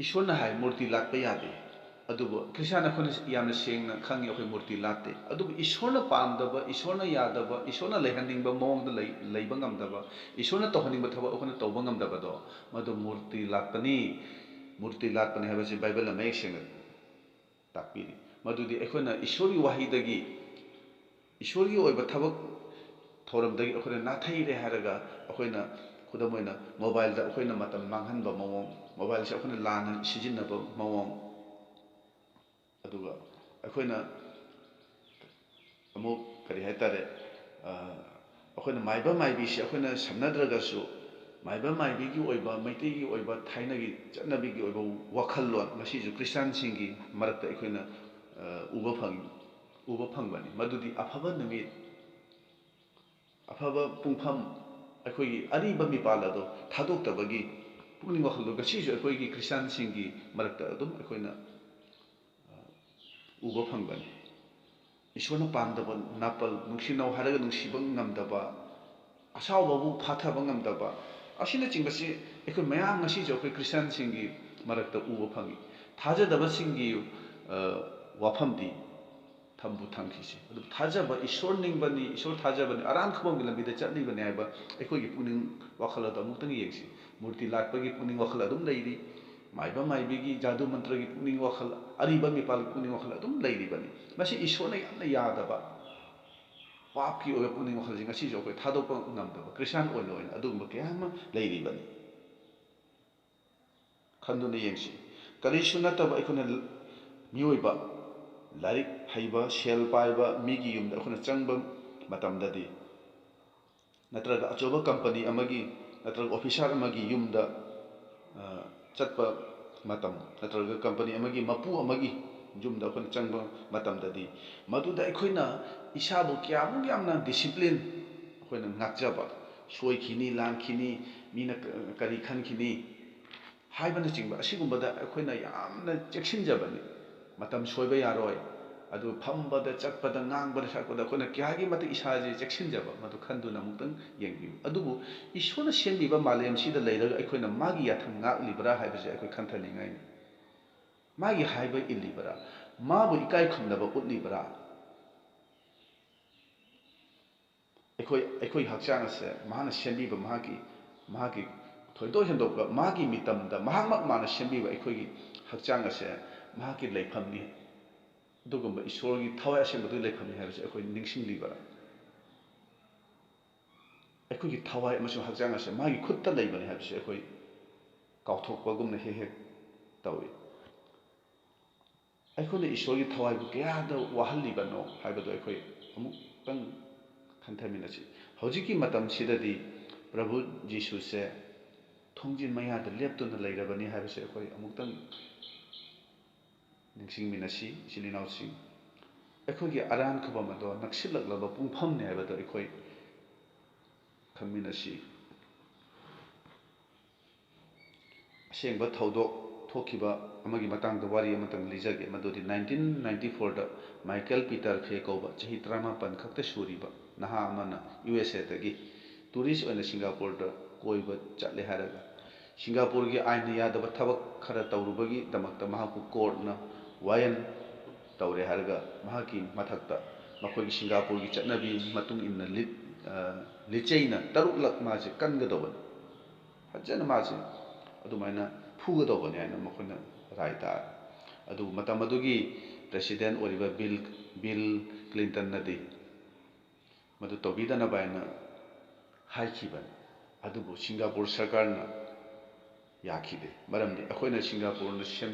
ꯏꯁꯣꯔꯅ ꯍꯥꯏ ꯃꯨꯔꯇꯤ ꯂꯥꯠꯄ ꯌꯥꯗꯦ ꯑꯗꯨꯕꯨ ꯈ꯭ꯔꯤꯁꯇꯥꯟ ꯑꯩꯈꯣꯏꯅ ꯌꯥꯝꯅ ꯁꯦꯡꯅ ꯈꯪꯉꯤ ꯑꯩꯈꯣꯏ ꯃꯨꯔꯇꯤ ꯂꯥꯠꯇꯦ ꯑꯗꯨꯕꯨ ꯏꯁꯣꯔꯅ ꯄꯥꯝꯗꯕ ꯏꯁꯣꯔꯅ ꯌꯥꯗꯕ ꯏꯁꯣꯔꯅ ꯂꯩꯍꯟꯅꯤꯡꯕ ꯃꯑꯣꯡꯗ ꯂꯩꯕ ꯉꯝꯗꯕ ꯏꯁꯣꯔꯅ ꯇꯧꯍꯟꯅꯤꯡꯕ ꯊꯕꯛ ꯑꯩꯈꯣꯏꯅ ꯇꯧꯕ ꯉꯝꯗꯕꯗꯣ ꯃꯗꯨ ꯃꯨꯔꯇꯤ ꯂꯥꯠꯄꯅꯤ ꯃꯨꯔꯇꯤ ꯂꯥꯠꯄꯅꯤ ꯍꯥꯏꯕꯁꯤ ꯕꯥꯏꯕꯜꯅ ꯃꯌꯦꯛ ꯁꯦꯡꯅ ꯇꯥꯛꯄꯤꯔꯤ ꯃꯗꯨꯗꯤ ꯑꯩꯈꯣꯏꯅ ꯏꯁꯣꯔꯒꯤ ꯋꯥꯍꯩꯗꯒꯤ ꯏꯁꯣꯔꯒꯤ ꯑꯣꯏꯕ ꯊꯕꯛ ꯊꯧꯔꯝꯗꯒꯤ ꯑꯩꯈꯣꯏꯅ ꯅꯥꯊꯩꯔꯦ ꯍꯥꯏꯔꯒ ꯑꯩꯈꯣꯏꯅ ꯈꯨꯗꯝ ꯑꯣꯏꯅ ꯃꯣꯕꯥꯏꯜꯗ ꯑꯩꯈꯣꯏꯅ ꯃꯇꯝ ꯃꯥꯡꯍꯟꯕ ꯃꯑꯣꯡ ꯃꯣꯕꯥꯏꯜꯁꯦ ꯑꯩꯈꯣꯏꯅ ꯂꯥꯟꯅ ꯁꯤꯖꯤꯟꯅꯕ ꯃꯑꯣꯡ ꯑꯗꯨꯒ ꯑꯩꯈꯣꯏꯅ ꯑꯃꯨꯛ ꯀꯔꯤ ꯍꯥꯏꯇꯥꯔꯦ ꯑꯩꯈꯣꯏꯅ ꯃꯥꯏꯕ ꯃꯥꯏꯕꯤꯁꯤ ꯑꯩꯈꯣꯏꯅ ꯁꯝꯅꯗ꯭ꯔꯒꯁꯨ ꯃꯥꯏꯕ ꯃꯥꯏꯕꯤꯒꯤ ꯑꯣꯏꯕ ꯃꯩꯇꯩꯒꯤ ꯑꯣꯏꯕ ꯊꯥꯏꯅꯒꯤ ꯆꯠꯅꯕꯤꯒꯤ ꯑꯣꯏꯕ ꯋꯥꯈꯜꯂꯣꯟ ꯃꯁꯤꯁꯨ ꯈ꯭ꯔꯤꯁꯇꯥꯟꯁꯤꯡꯒꯤ ꯃꯔꯛꯇ ꯑꯩꯈꯣꯏꯅ ꯎꯕ ꯐꯪꯕꯅꯤ ꯃꯗꯨꯗꯤ ꯑꯐꯕ ꯅꯨꯃꯤꯠ ꯑꯐꯕ ꯄꯨꯡꯐꯝ ꯑꯩꯈꯣꯏꯒꯤ ꯑꯔꯤꯕ ꯃꯤꯄꯥꯜ ꯑꯗꯣ ꯊꯥꯗꯣꯛꯇꯕꯒꯤ ꯄꯨꯛꯅꯤꯡ ꯋꯥꯈꯜꯗꯣ ꯉꯁꯤꯁꯨ ꯑꯩꯈꯣꯏꯒꯤ ꯈ꯭ꯔꯤꯁꯇꯥꯟꯁꯤꯡꯒꯤ ꯃꯔꯛꯇ ꯑꯗꯨꯝ ꯑꯩꯈꯣꯏꯅ ꯎꯕ ꯐꯪꯕꯅꯤ ꯏꯁꯣꯔꯅ ꯄꯥꯝꯗꯕ ꯅꯥꯄꯜ ꯅꯨꯡꯁꯤꯅꯧ ꯍꯥꯏꯔꯒ ꯅꯨꯡꯁꯤꯕ ꯉꯝꯗꯕ ꯑꯁꯥꯎꯕꯕꯨ ꯐꯥꯊꯕ ꯉꯝꯗꯕ ꯑꯁꯤꯅꯆꯤꯡꯕꯁꯤ ꯑꯩꯈꯣꯏ ꯃꯌꯥꯝ ꯉꯁꯤꯁꯨ ꯑꯩꯈꯣꯏ ꯈ꯭ꯔꯤꯁꯇꯥꯟꯁꯤꯡꯒꯤ ꯃꯔꯛꯇ ꯎꯕ ꯐꯪꯏ ꯊꯥꯖꯗꯕꯁꯤꯡꯒꯤ ꯋꯥꯐꯝꯗꯤ ꯊꯝꯕꯨ ꯊꯝꯈꯤꯁꯤ ꯑꯗꯨ ꯊꯥꯖꯕ ꯏꯁꯣꯔ ꯅꯤꯡꯕꯅꯤ ꯏꯁꯣꯔ ꯊꯥꯖꯕꯅꯤ ꯑꯔꯥꯟ ꯈꯨꯕꯝꯒꯤ ꯂꯝꯕꯤꯗ ꯆꯠꯂꯤꯕꯅꯤ ꯍꯥꯏꯕ ꯑꯩꯈꯣꯏꯒꯤ ꯄꯨꯛꯅꯤꯡ ꯋꯥꯈꯜ ꯑꯗꯨ ꯑꯃꯨꯛꯇꯪ ꯌꯦꯡꯁꯤ ꯃꯨꯔꯇꯤ ꯂꯥꯠꯄꯒꯤ ꯄꯨꯛꯅꯤꯡ ꯋꯥꯈꯜ ꯑꯗꯨꯝ ꯂꯩꯔꯤ ꯃꯥꯏꯕ ꯃꯥꯏꯕꯤꯒꯤ ꯖꯥꯗꯨ ꯃꯟꯇ꯭ꯔꯒꯤ ꯄꯨꯛꯅꯤꯡ ꯋꯥꯈꯜ ꯑꯔꯤꯕ ꯃꯤꯄꯥꯜꯒꯤ ꯄꯨꯛꯅꯤꯡ ꯋꯥꯈꯜ ꯑꯗꯨꯝ ꯂꯩꯔꯤꯕꯅꯤ ꯃꯁꯤ ꯏꯁꯣꯔꯅ ꯌꯥꯝꯅ ꯌꯥꯗꯕ ꯄꯥꯞꯀꯤ ꯑꯣꯏꯕ ꯄꯨꯛꯅꯤꯡ ꯋꯥꯈꯜꯁꯤ ꯉꯁꯤꯁꯨ ꯑꯩꯈꯣꯏ ꯊꯥꯗꯣꯛꯄ ꯉꯝꯗꯕ ꯈ꯭ꯔꯤꯁꯇꯥꯟ ꯑꯣꯏꯅ ꯑꯗꯨꯒꯨꯝꯕ ꯀꯌꯥ ꯑꯃ ꯂꯩꯔꯤꯕꯅꯤ ꯈꯟꯗꯨꯅ ꯌꯦꯡꯁꯤ ꯀꯔꯤꯁꯨ ꯅꯠꯇꯕ ꯑꯩꯈꯣꯏꯅ ꯃꯤꯑꯣꯏꯕ ꯂꯥꯏꯔꯤꯛ ꯍꯩꯕ ꯁꯦꯜ ꯄꯥꯏꯕ ꯃꯤꯒꯤ ꯌꯨꯝꯗ ꯑꯩꯈꯣꯏꯅ ꯆꯪꯕ ꯃꯇꯝꯗꯗꯤ ꯅꯠꯇ꯭ꯔꯒ ꯑꯆꯧꯕ ꯀꯝꯄꯅꯤ ꯑꯃꯒꯤ ꯅꯠꯇ꯭ꯔꯒ ꯑꯣꯐꯤꯁꯥꯔ ꯑꯃꯒꯤ ꯌꯨꯝꯗ ꯆꯠꯄ ꯃꯇꯝ ꯅꯠꯇ꯭ꯔꯒ ꯀꯝꯄꯅꯤ ꯑꯃꯒꯤ ꯃꯄꯨ ꯑꯃꯒꯤ ꯌꯨꯝꯗ ꯑꯩꯈꯣꯏꯅ ꯆꯪꯕ ꯃꯇꯝꯗꯗꯤ ꯃꯗꯨꯗ ꯑꯩꯈꯣꯏꯅ ꯏꯁꯥꯕꯨ ꯀꯌꯥꯃꯨꯛ ꯌꯥꯝꯅ ꯗꯤꯁꯤꯄ꯭ꯂꯤꯟ ꯑꯩꯈꯣꯏꯅ ꯉꯥꯛꯆꯕ ꯁꯣꯏꯈꯤꯅꯤ ꯂꯥꯟꯈꯤꯅꯤ ꯃꯤꯅ ꯀꯔꯤ ꯈꯟꯈꯤꯅꯤ ꯍꯥꯏꯕꯅꯆꯤꯡꯕ ꯑꯁꯤꯒꯨꯝꯕꯗ ꯑꯩꯈꯣꯏꯅ ꯌꯥꯝꯅ ꯆꯦꯛꯁꯤꯟꯖꯕꯅꯤ ꯃꯇꯝ ꯁꯣꯏꯕ ꯌꯥꯔꯣꯏ ꯑꯗꯨ ꯐꯝꯕꯗ ꯆꯠꯄꯗ ꯉꯥꯡꯕꯗ ꯁꯛꯄꯗ ꯑꯩꯈꯣꯏꯅ ꯀꯌꯥꯒꯤ ꯃꯇꯤꯛ ꯏꯁꯥꯁꯦ ꯆꯦꯛꯁꯤꯟꯖꯕ ꯃꯗꯨ ꯈꯟꯗꯨꯅ ꯑꯃꯨꯛꯇꯪ ꯌꯦꯡꯕꯤꯌꯨ ꯑꯗꯨꯕꯨ ꯏꯁꯣꯔꯅ ꯁꯦꯝꯕꯤꯕ ꯃꯥꯂꯦꯝꯁꯤꯗ ꯂꯩꯔꯒ ꯑꯩꯈꯣꯏꯅ ꯃꯥꯒꯤ ꯌꯥꯊꯪ ꯉꯥꯛꯂꯤꯕ꯭ꯔꯥ ꯍꯥꯏꯕꯁꯦ ꯑꯩꯈꯣꯏ ꯈꯟꯊꯅꯤꯡꯉꯥꯏꯅꯤ ꯃꯥꯒꯤ ꯍꯥꯏꯕ ꯏꯜꯂꯤꯕ꯭ꯔꯥ ꯃꯥꯕꯨ ꯏꯀꯥꯏ ꯈꯨꯝꯅꯕ ꯎꯠꯂꯤꯕ꯭ꯔꯥ ꯑꯩꯈꯣꯏ ꯍꯛꯆꯥꯡ ꯑꯁꯦ ꯃꯍꯥꯛꯅ ꯁꯦꯝꯕꯤꯕ ꯃꯍꯥꯛꯀꯤ ꯊꯣꯏꯗꯣꯛ ꯍꯦꯟꯗꯣꯛꯄ ꯃꯥꯒꯤ ꯃꯤꯇꯝꯗ ꯃꯍꯥꯛꯃꯛ ꯃꯥꯅ ꯁꯦꯝꯕꯤꯕ ꯑꯩꯈꯣꯏꯒꯤ ꯍꯛꯆꯥꯡ ꯑꯁꯦ ꯃꯍꯥꯛꯀꯤ ꯂꯩꯐꯝꯅꯤ ꯑꯗꯨꯒꯨꯝꯕ ꯏꯁꯣꯔꯒꯤ ꯊꯋꯥꯏ ꯑꯁꯦꯡꯕꯗꯨꯒꯤ ꯂꯩꯐꯝꯅꯤ ꯍꯥꯏꯕꯁꯦ ꯑꯩꯈꯣই ꯅꯤꯡꯁꯤꯡꯂꯤꯕ꯭ꯔꯥ ꯑꯩꯈꯣꯏꯒꯤ ꯊꯋꯥꯏ ꯑꯃꯁꯨꯡ ꯍꯛꯆꯥꯡ ꯑꯁꯦ ꯃꯥꯒꯤ ꯈꯨꯠꯇ ꯂꯩꯕꯅꯤ ꯍꯥꯏꯕꯁꯦ ꯑꯩꯈꯣꯏ ꯀꯥꯎꯊꯣꯛꯄꯒꯨꯝꯅ ꯍꯦꯛ ꯍꯦꯛ ꯇꯧꯏ ꯑꯩꯈꯣꯏꯅ ꯏꯁꯣꯔꯒꯤ ꯊꯋꯥꯏꯕꯨ ꯀꯌꯥꯗ ꯋꯥꯍꯜꯂꯤꯕꯅꯣ ꯍꯥꯏꯕꯗꯨ ꯑꯩꯈꯣꯏ ꯑꯃꯨꯛꯇꯪ ꯈꯟꯊꯃꯤꯟꯅꯁꯤ ꯍꯧꯖꯤꯛꯀꯤ ꯃꯇꯝꯁꯤꯗꯗꯤ ꯄ꯭ꯔꯚꯨ ꯖꯤꯁꯨꯁꯦ ꯊꯣꯡꯖꯤꯟ ꯃꯌꯥꯗ ꯂꯦꯞꯇꯨꯅ ꯂꯩꯔꯕꯅꯤ ꯍꯥꯏꯕꯁꯦ ꯑꯩꯈꯣꯏ ꯑꯃꯨꯛꯇꯪ ꯅꯤꯡꯁꯤꯡꯃꯤꯟꯅꯁꯤ ꯏꯆꯤꯜ ꯏꯅꯥꯎꯁꯤꯡ ꯑꯩꯈꯣꯏꯒꯤ ꯑꯔꯥꯟ ꯈꯨꯕꯝ ꯑꯗꯣ ꯅꯛꯁꯤꯜꯂꯛꯂꯕ ꯄꯨꯡꯐꯝꯅꯤ ꯍꯥꯏꯕꯗꯣ ꯑꯩꯈꯣꯏ ꯈꯪꯃꯤꯟꯅꯁꯤ ꯑꯁꯦꯡꯕ ꯊꯧꯗꯣꯛ ꯊꯣꯛꯈꯤꯕ ꯑꯃꯒꯤ ꯃꯇꯥꯡꯗ ꯋꯥꯔꯤ ꯑꯃꯇꯪ ꯂꯤꯖꯒꯦ ꯃꯗꯨꯗꯤ 1994ꯗ ꯃꯥꯏꯀꯦꯜ ꯄꯤꯇꯔ ꯐꯦ ꯀꯧꯕ ꯆꯍꯤ 19 ꯈꯛꯇ ꯁꯨꯔꯤꯕ ꯅꯍꯥ ꯑꯃꯅ USAꯗꯒꯤ ꯇꯨꯔꯤꯁ ꯑꯣꯏꯅ ꯁꯤꯡꯒꯥꯄꯨꯔꯗ ꯀꯣꯏꯕ ꯆꯠꯂꯦ ꯍꯥꯏꯔꯒ ꯁꯤꯡꯒꯥꯄꯨꯔꯒꯤ ꯑꯥꯏꯟꯅ ꯌꯥꯗꯕ ꯊꯕꯛ ꯈꯔ ꯇꯧꯔꯨꯕꯒꯤꯗꯃꯛꯇ ꯃꯍꯥꯛꯄꯨ ꯀꯣꯔꯠꯅ ꯋꯥꯌꯦꯜ ꯇꯧꯔꯦ ꯍꯥꯏꯔꯒ ꯃꯍꯥꯛꯀꯤ ꯃꯊꯛꯇ ꯃꯈꯣꯏꯒꯤ ꯁꯤꯡꯒꯥꯄꯨꯔꯒꯤ ꯆꯠꯅꯕꯤ ꯃꯇꯨꯡ ꯏꯟꯅ ꯂꯤꯆꯩꯅ 3ꯂꯛ ꯃꯥꯁꯦ ꯀꯟꯒꯗꯧꯕꯅꯤ ꯐꯖꯅ ꯃꯥꯁꯦ ꯑꯗꯨꯃꯥꯏꯅ ꯐꯨꯒꯗꯧꯕꯅꯤ ꯍꯥꯏꯅ ꯃꯈꯣꯏꯅ ꯔꯥꯏ ꯇꯥꯔꯦ ꯑꯗꯨꯕꯨ ꯃꯇꯝ ꯑꯗꯨꯒꯤ ꯄ꯭ꯔꯦꯁꯤꯗꯦꯟ ꯑꯣꯏꯔꯤꯕ ꯕꯤꯜ ꯀ꯭ꯂꯤꯟꯇꯟꯅꯗꯤ ꯃꯗꯨ ꯇꯧꯕꯤꯗꯅꯕ ꯍꯥꯏꯅ ꯍꯥꯏꯈꯤꯕꯅꯤ ꯑꯗꯨꯕꯨ ꯁꯤꯡꯒꯥꯄꯨꯔ ꯁꯔꯀꯥꯔꯅ ꯌꯥꯈꯤꯗꯦ ꯃꯔꯝꯗꯤ ꯑꯩꯈꯣꯏꯅ ꯁꯤꯡꯒꯥꯄꯨꯔꯅ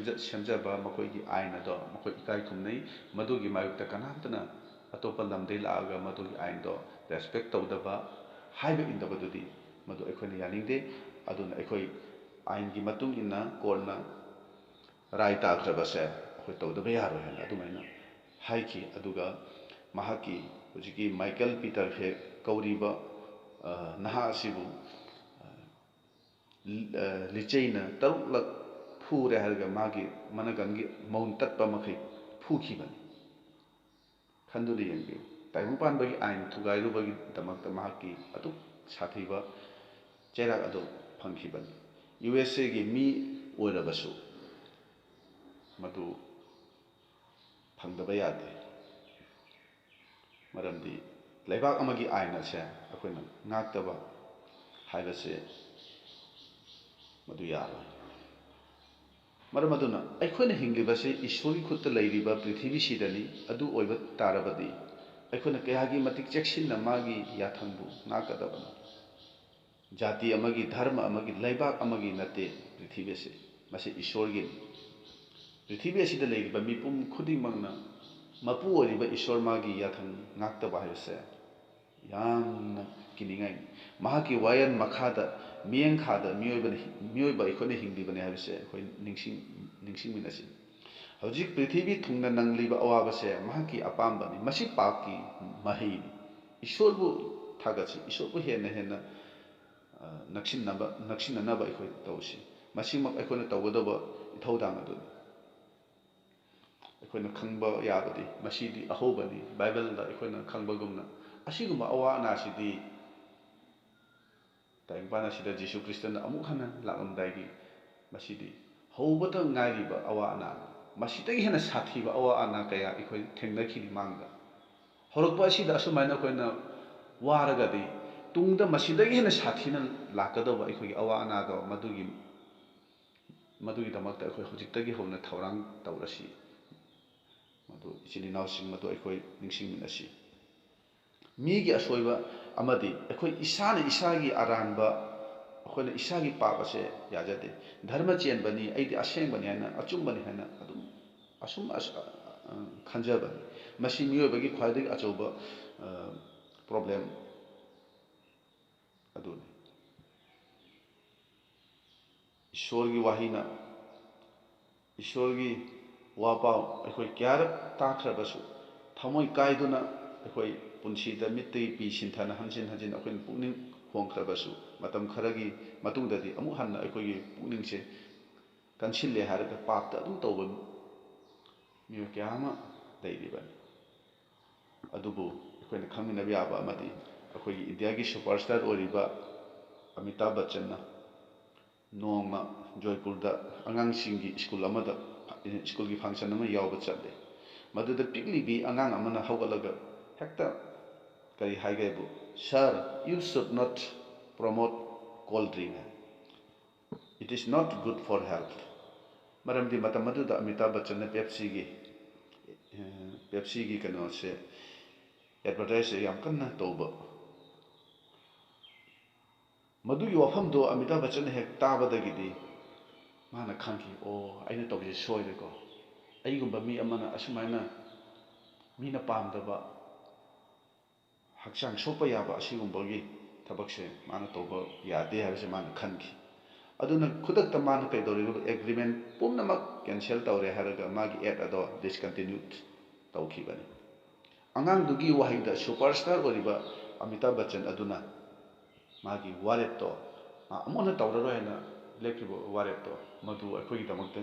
ꯁꯦꯝꯖꯕ ꯃꯈꯣꯏꯒꯤ ꯑꯥꯏꯟ ꯑꯗꯣ ꯃꯈꯣꯏ ꯏꯀꯥꯏ ꯈꯨꯝꯅꯩ ꯃꯗꯨꯒꯤ ꯃꯥꯌꯣꯛꯇ ꯀꯅꯥꯝꯇꯅ ꯑꯇꯣꯞꯄ ꯂꯝꯗꯒꯤ ꯂꯥꯛꯑꯒ ꯃꯗꯨꯒꯤ ꯑꯥꯏꯟꯗꯣ ꯔꯦꯁꯄꯦꯛ ꯇꯧꯗꯕ ꯍꯥꯏꯕ ꯏꯟꯗꯕꯗꯨꯗꯤ ꯃꯗꯨ ꯑꯩꯈꯣꯏꯅ ꯌꯥꯅꯤꯡꯗꯦ ꯑꯗꯨꯅ ꯑꯩꯈꯣꯏ ꯑꯥꯏꯟꯒꯤ ꯃꯇꯨꯡ ꯏꯟꯅ ꯀꯣꯔꯠꯅ ꯔꯥꯏ ꯇꯥꯈ꯭ꯔꯕꯁꯦ ꯑꯩꯈꯣꯏ ꯇꯧꯗꯕ ꯌꯥꯔꯣꯏ ꯍꯥꯏꯅ ꯑꯗꯨꯃꯥꯏꯅ ꯍꯥꯏꯈꯤ ꯑꯗꯨꯒ ꯃꯍꯥꯛꯀꯤ ꯍꯧꯖꯤꯛꯀꯤ ꯃꯥꯏꯀꯦꯜ ꯄꯤꯇꯔ ꯍꯦꯛ ꯀꯧꯔꯤꯕ ꯅꯍꯥ ꯑꯁꯤꯕꯨ ꯂꯤꯆꯩꯅ 3ꯂꯛ ꯐꯨꯔꯦ ꯍꯥꯏꯔꯒ ꯃꯥꯒꯤ ꯃꯅꯒꯟꯒꯤ ꯃꯧꯟ ꯇꯠꯄ ꯃꯈꯩ ꯐꯨꯈꯤꯕꯅꯤ ꯈꯟꯗꯨꯅ ꯌꯦꯡꯕꯤꯌꯨ ꯇꯥꯏꯕꯪ ꯄꯥꯟꯕꯒꯤ ꯑꯥꯏꯟ ꯊꯨꯒꯥꯏꯔꯨꯕꯒꯤꯗꯃꯛꯇ ꯃꯍꯥꯛꯀꯤ ꯑꯗꯨꯛ ꯁꯥꯊꯤꯕ ꯆꯩꯔꯥꯛ ꯑꯗꯨ ꯐꯪꯈꯤꯕꯅꯤ USA ꯒꯤ ꯃꯤ ꯑꯣꯏꯔꯕꯁꯨ ꯃꯗꯨ ꯐꯪꯗꯕ ꯌꯥꯗꯦ ꯃꯔꯝꯗꯤ ꯂꯩꯕꯥꯛ ꯑꯃꯒꯤ ꯑꯥꯏꯟ ꯑꯁꯦ ꯑꯩꯈꯣꯏꯅ ꯉꯥꯛꯇꯕ ꯍꯥꯏꯕꯁꯦ ꯃꯗꯨ ꯌꯥꯔꯣꯏ ꯃꯔꯝ ꯑꯗꯨꯅ ꯑꯩꯈꯣꯏꯅ ꯍꯤꯡꯂꯤꯕꯁꯤ ꯏꯁꯣꯔꯒꯤ ꯈꯨꯠꯇ ꯂꯩꯔꯤꯕ ꯄ꯭ꯔꯤꯊꯤꯕꯤꯁꯤꯗꯅꯤ ꯑꯗꯨ ꯑꯣꯏꯕ ꯇꯥꯔꯕꯗꯤ ꯑꯩꯈꯣꯏꯅ ꯀꯌꯥꯒꯤ ꯃꯇꯤꯛ ꯆꯦꯛꯁꯤꯟꯅ ꯃꯥꯒꯤ ꯌꯥꯊꯪꯕꯨ ꯉꯥꯛꯀꯗꯕꯅꯤ ꯖꯥꯇꯤ ꯑꯃꯒꯤ ꯙꯔꯃ ꯑꯃꯒꯤ ꯂꯩꯕꯥꯛ ꯑꯃꯒꯤ ꯅꯠꯇꯦ ꯄ꯭ꯔꯤꯊꯤꯕꯤ ꯑꯁꯤ ꯃꯁꯤ ꯏꯁꯣꯔꯒꯤꯅꯤ ꯄ꯭ꯔꯤꯊꯤꯕꯤ ꯑꯁꯤꯗ ꯂꯩꯔꯤꯕ ꯃꯤꯄꯨꯝ ꯈꯨꯗꯤꯡꯃꯛꯅ ꯃꯄꯨ ꯑꯣꯏꯔꯤꯕ ꯏꯁꯣꯔ ꯃꯥꯒꯤ ꯌꯥꯊꯪ ꯉꯥꯛꯇꯕ ꯍꯥꯏꯕꯁꯦ ꯌꯥꯝꯅ ꯀꯤꯅꯤꯡꯉꯥꯏꯅꯤ ꯃꯍꯥꯛꯀꯤ ꯋꯥꯌꯦꯜ ꯃꯈꯥꯗ ꯃꯤꯠꯌꯦꯡꯈꯥꯗ ꯃꯤꯑꯣꯏꯕ ꯑꯩꯈꯣꯏꯅ ꯍꯤꯡꯂꯤꯕꯅꯤ ꯍꯥꯏꯕꯁꯦ ꯑꯩꯈꯣꯏ ꯅꯤꯡꯁꯤꯡꯃꯤꯟꯅꯁꯤ ꯍꯧꯖꯤꯛ ꯄ꯭ꯔꯤꯊꯤꯕꯤ ꯊꯨꯡꯅ ꯅꯪꯂꯤꯕ ꯑꯋꯥꯕꯁꯦ ꯃꯍꯥꯛꯀꯤ ꯑꯄꯥꯝꯕꯅꯤ ꯃꯁꯤ ꯄꯥꯞꯀꯤ ꯃꯍꯩꯅꯤ ꯏꯁꯣꯔꯕꯨ ꯊꯥꯒꯠꯁꯤ ꯏꯁꯣꯔꯕꯨ ꯍꯦꯟꯅ ꯅꯛꯁꯤꯟꯅꯅꯕ ꯑꯩꯈꯣꯏ ꯇꯧꯁꯤ ꯃꯁꯤꯃꯛ ꯑꯩꯈꯣꯏꯅ ꯇꯧꯒꯗꯕ ꯏꯊꯧꯗꯥꯡ ꯑꯗꯨꯅꯤ ꯑꯩꯈꯣꯏꯅ ꯈꯪꯕ ꯌꯥꯕꯗꯤ ꯃꯁꯤꯗꯤ ꯑꯍꯧꯕꯅꯤ ꯕꯥꯏꯕꯜꯗ ꯑꯩꯈꯣꯏꯅ ꯈꯪꯕꯒꯨꯝꯅ ꯑꯁꯤꯒꯨꯝꯕ ꯑꯋꯥ ꯑꯅꯥꯁꯤꯗꯤ ꯇꯥꯏꯕꯪꯄꯥꯟ ꯑꯁꯤꯗ ꯖꯤꯁꯨ ꯈ꯭ꯔꯤꯁꯇꯅ ꯑꯃꯨꯛ ꯍꯟꯅ ꯂꯥꯛꯂꯝꯗꯥꯏꯒꯤ ꯃꯁꯤꯗꯤ ꯍꯧꯕꯇ ꯉꯥꯏꯔꯤꯕ ꯑꯋꯥ ꯑꯅꯥꯅꯤ ꯃꯁꯤꯗꯒꯤ ꯍꯦꯟꯅ ꯁꯥꯊꯤꯕ ꯑꯋꯥ ꯑꯅꯥ ꯀꯌꯥ ꯑꯩꯈꯣꯏ ꯊꯦꯡꯅꯈꯤꯅꯤ ꯃꯥꯡꯗ ꯍꯧꯔꯛꯄ ꯑꯁꯤꯗ ꯑꯁꯨꯃꯥꯏꯅ ꯑꯩꯈꯣꯏꯅ ꯋꯥꯔꯒꯗꯤ ꯇꯨꯡꯗ ꯃꯁꯤꯗꯒꯤ ꯍꯦꯟꯅ ꯁꯥꯊꯤꯅ ꯂꯥꯛꯀꯗꯧꯕ ꯑꯩꯈꯣꯏꯒꯤ ꯑꯋꯥ ꯑꯅꯥꯗꯣ ꯃꯗꯨꯒꯤꯗꯃꯛꯇ ꯑꯩꯈꯣꯏ ꯍꯧꯖꯤꯛꯇꯒꯤ ꯍꯧꯅ ꯊꯧꯔꯥꯡ ꯇꯧꯔꯁꯤ ꯃꯗꯨ ꯏꯆꯤꯜ ꯏꯅꯥꯎꯁꯤꯡ ꯃꯗꯨ ꯑꯩꯈꯣই ꯅꯤꯡꯁꯤꯡꯃꯤꯟꯅꯁꯤ ꯃꯤꯒꯤ ꯑꯁꯣꯏꯕ ꯑꯃꯗꯤ ꯑꯩꯈꯣꯏ ꯏꯁꯥꯅ ꯏꯁꯥꯒꯤ ꯑꯔꯥꯟꯕ ꯑꯩꯈꯣꯏꯅ ꯏꯁꯥꯒꯤ ꯄꯥꯞ ꯑꯁꯦ ꯌꯥꯖꯗꯦ ꯙꯔꯃ ꯆꯦꯟꯕꯅꯤ ꯑꯩꯗꯤ ꯑꯁꯦꯡꯕꯅꯤ ꯍꯥꯏꯅ ꯑꯆꯨꯝꯕꯅꯤ ꯍꯥꯏꯅ ꯑꯗꯨꯝ ꯈꯟꯖꯕꯅꯤ ꯃꯁꯤ ꯃꯤꯑꯣꯏꯕꯒꯤ ꯈ꯭ꯋꯥꯏꯗꯒꯤ ꯑꯆꯧꯕ ꯄ꯭ꯔꯣꯕ꯭ꯂꯦꯝ ꯑꯗꯨꯅꯤ ꯏꯁꯣꯔꯒꯤ ꯋꯥꯍꯩꯅ ꯏꯁꯣꯔꯒꯤ ꯋꯥꯄꯥꯎ ꯑꯩꯈꯣꯏ ꯀꯌꯥꯔꯛ ꯇꯥꯈ꯭ꯔꯕꯁꯨ ꯊꯃꯣꯏ ꯀꯥꯏꯗꯨꯅ ꯑꯩꯈꯣꯏ ꯄꯨꯟꯁꯤꯗ ꯃꯤꯠꯇꯒꯤ ꯄꯤ ꯁꯤꯟꯊꯅ ꯍꯟꯖꯤꯟ ꯑꯩꯈꯣꯏꯅ ꯄꯨꯛꯅꯤꯡ ꯍꯣꯡꯈ꯭ꯔꯕꯁꯨ ꯃꯇꯝ ꯈꯔꯒꯤ ꯃꯇꯨꯡꯗꯗꯤ ꯑꯃꯨꯛ ꯍꯟꯅ ꯑꯩꯈꯣꯏꯒꯤ ꯄꯨꯛꯅꯤꯡꯁꯦ ꯀꯟꯁꯤꯜꯂꯦ ꯍꯥꯏꯔꯒ ꯄꯥꯞꯇ ꯑꯗꯨꯝ ꯇꯧꯕ ꯃꯤꯑꯣꯏ ꯀꯌꯥ ꯑꯃ ꯂꯩꯔꯤꯕꯅꯤ ꯑꯗꯨꯕꯨ ꯑꯩꯈꯣꯏꯅ ꯈꯪꯃꯤꯟꯅꯕ ꯌꯥꯕ ꯑꯃꯗꯤ ꯑꯩꯈꯣꯏꯒꯤ ꯏꯟꯗꯤꯌꯥꯒꯤ ꯁꯨꯄꯔ ꯁ꯭ꯇꯥꯔ ꯑꯣꯏꯔꯤꯕ ꯑꯃꯤꯇꯥꯕ ꯕꯆꯟꯅ ꯅꯣꯡꯃ ꯖꯣꯏꯄꯨꯔꯗ ꯑꯉꯥꯡꯁꯤꯡꯒꯤ ꯁ꯭ꯀꯨꯜꯒꯤ ꯐꯪꯁꯟ ꯑꯃ ꯌꯥꯎꯕ ꯆꯠꯂꯦ ꯃꯗꯨꯗ ꯄꯤꯛꯂꯤꯕꯤ ꯑꯉꯥꯡ ꯑꯃꯅ ꯍꯧꯒꯠꯂꯒ ꯍꯦꯛꯇ ꯀꯔꯤ ꯍꯥꯏꯒꯦꯕꯨ ꯁꯥꯔ you should not promote cold drink it is not good for health ꯃꯔꯝꯗꯤ ꯃꯇꯝ ꯑꯗꯨꯗ ꯑꯃꯤꯇꯥꯕ ꯕꯆꯟꯅ ꯄꯦꯞꯁꯤꯒꯤ ꯀꯩꯅꯣꯁꯦ ꯑꯦꯗꯚꯔꯇꯥꯏꯁꯁꯦ ꯌꯥꯝ ꯀꯟꯅ ꯇꯧꯕ ꯃꯗꯨꯒꯤ ꯋꯥꯐꯝꯗꯣ ꯑꯃꯤꯇꯥꯕ ꯕꯆꯟꯅ ꯍꯦꯛ ꯇꯥꯕꯗꯒꯤꯗꯤ ꯃꯥꯅ ꯈꯪꯈꯤ ꯑꯣ ꯑꯩꯅ ꯇꯧꯔꯤꯁꯦ ꯁꯣꯏꯔꯦꯀꯣ ꯑꯩꯒꯨꯝꯕ ꯃꯤ ꯑꯃꯅ ꯑꯁꯨꯃꯥꯏꯅ ꯃꯤꯅ ꯄꯥꯝꯗꯕ ꯍꯛꯆꯥꯡ ꯁꯣꯛꯄ ꯌꯥꯕ ꯑꯁꯤꯒꯨꯝꯕꯒꯤ ꯊꯕꯛꯁꯦ ꯃꯥꯅ ꯇꯧꯕ ꯌꯥꯗꯦ ꯍꯥꯏꯕꯁꯦ ꯃꯥꯅ ꯈꯟꯈꯤ ꯑꯗꯨꯅ ꯈꯨꯗꯛꯇ ꯃꯥꯅ ꯀꯩꯗꯧꯔꯤꯕ ꯑꯦꯒ꯭ꯔꯤꯃꯦꯟ ꯄꯨꯝꯅꯃꯛ ꯀꯦꯟꯁꯦꯜ ꯇꯧꯔꯦ ꯍꯥꯏꯔꯒ ꯃꯥꯒꯤ ꯑꯦꯗ ꯑꯗꯣ ꯗꯤꯁꯀꯟꯇꯤꯅ꯭ꯌꯨ ꯇꯧꯈꯤꯕꯅꯤ ꯑꯉꯥꯡꯗꯨꯒꯤ ꯋꯥꯍꯩꯗ ꯁꯨꯄꯔ ꯁ꯭ꯇꯥꯔ ꯑꯣꯏꯔꯤꯕ ꯑꯃꯤꯇꯥꯕ ꯕꯆꯟ ꯑꯗꯨꯅ ꯃꯥꯒꯤ ꯋꯥꯔꯦꯞꯇꯣ ꯑꯃꯨꯛ ꯍꯟꯅ ꯇꯧꯔꯔꯣꯏ ꯍꯥꯏꯅ ꯂꯦꯞꯈꯤꯕ ꯋꯥꯔꯦꯞꯇꯣ ꯃꯗꯨ ꯑꯩꯈꯣꯏꯒꯤꯗꯃꯛꯇ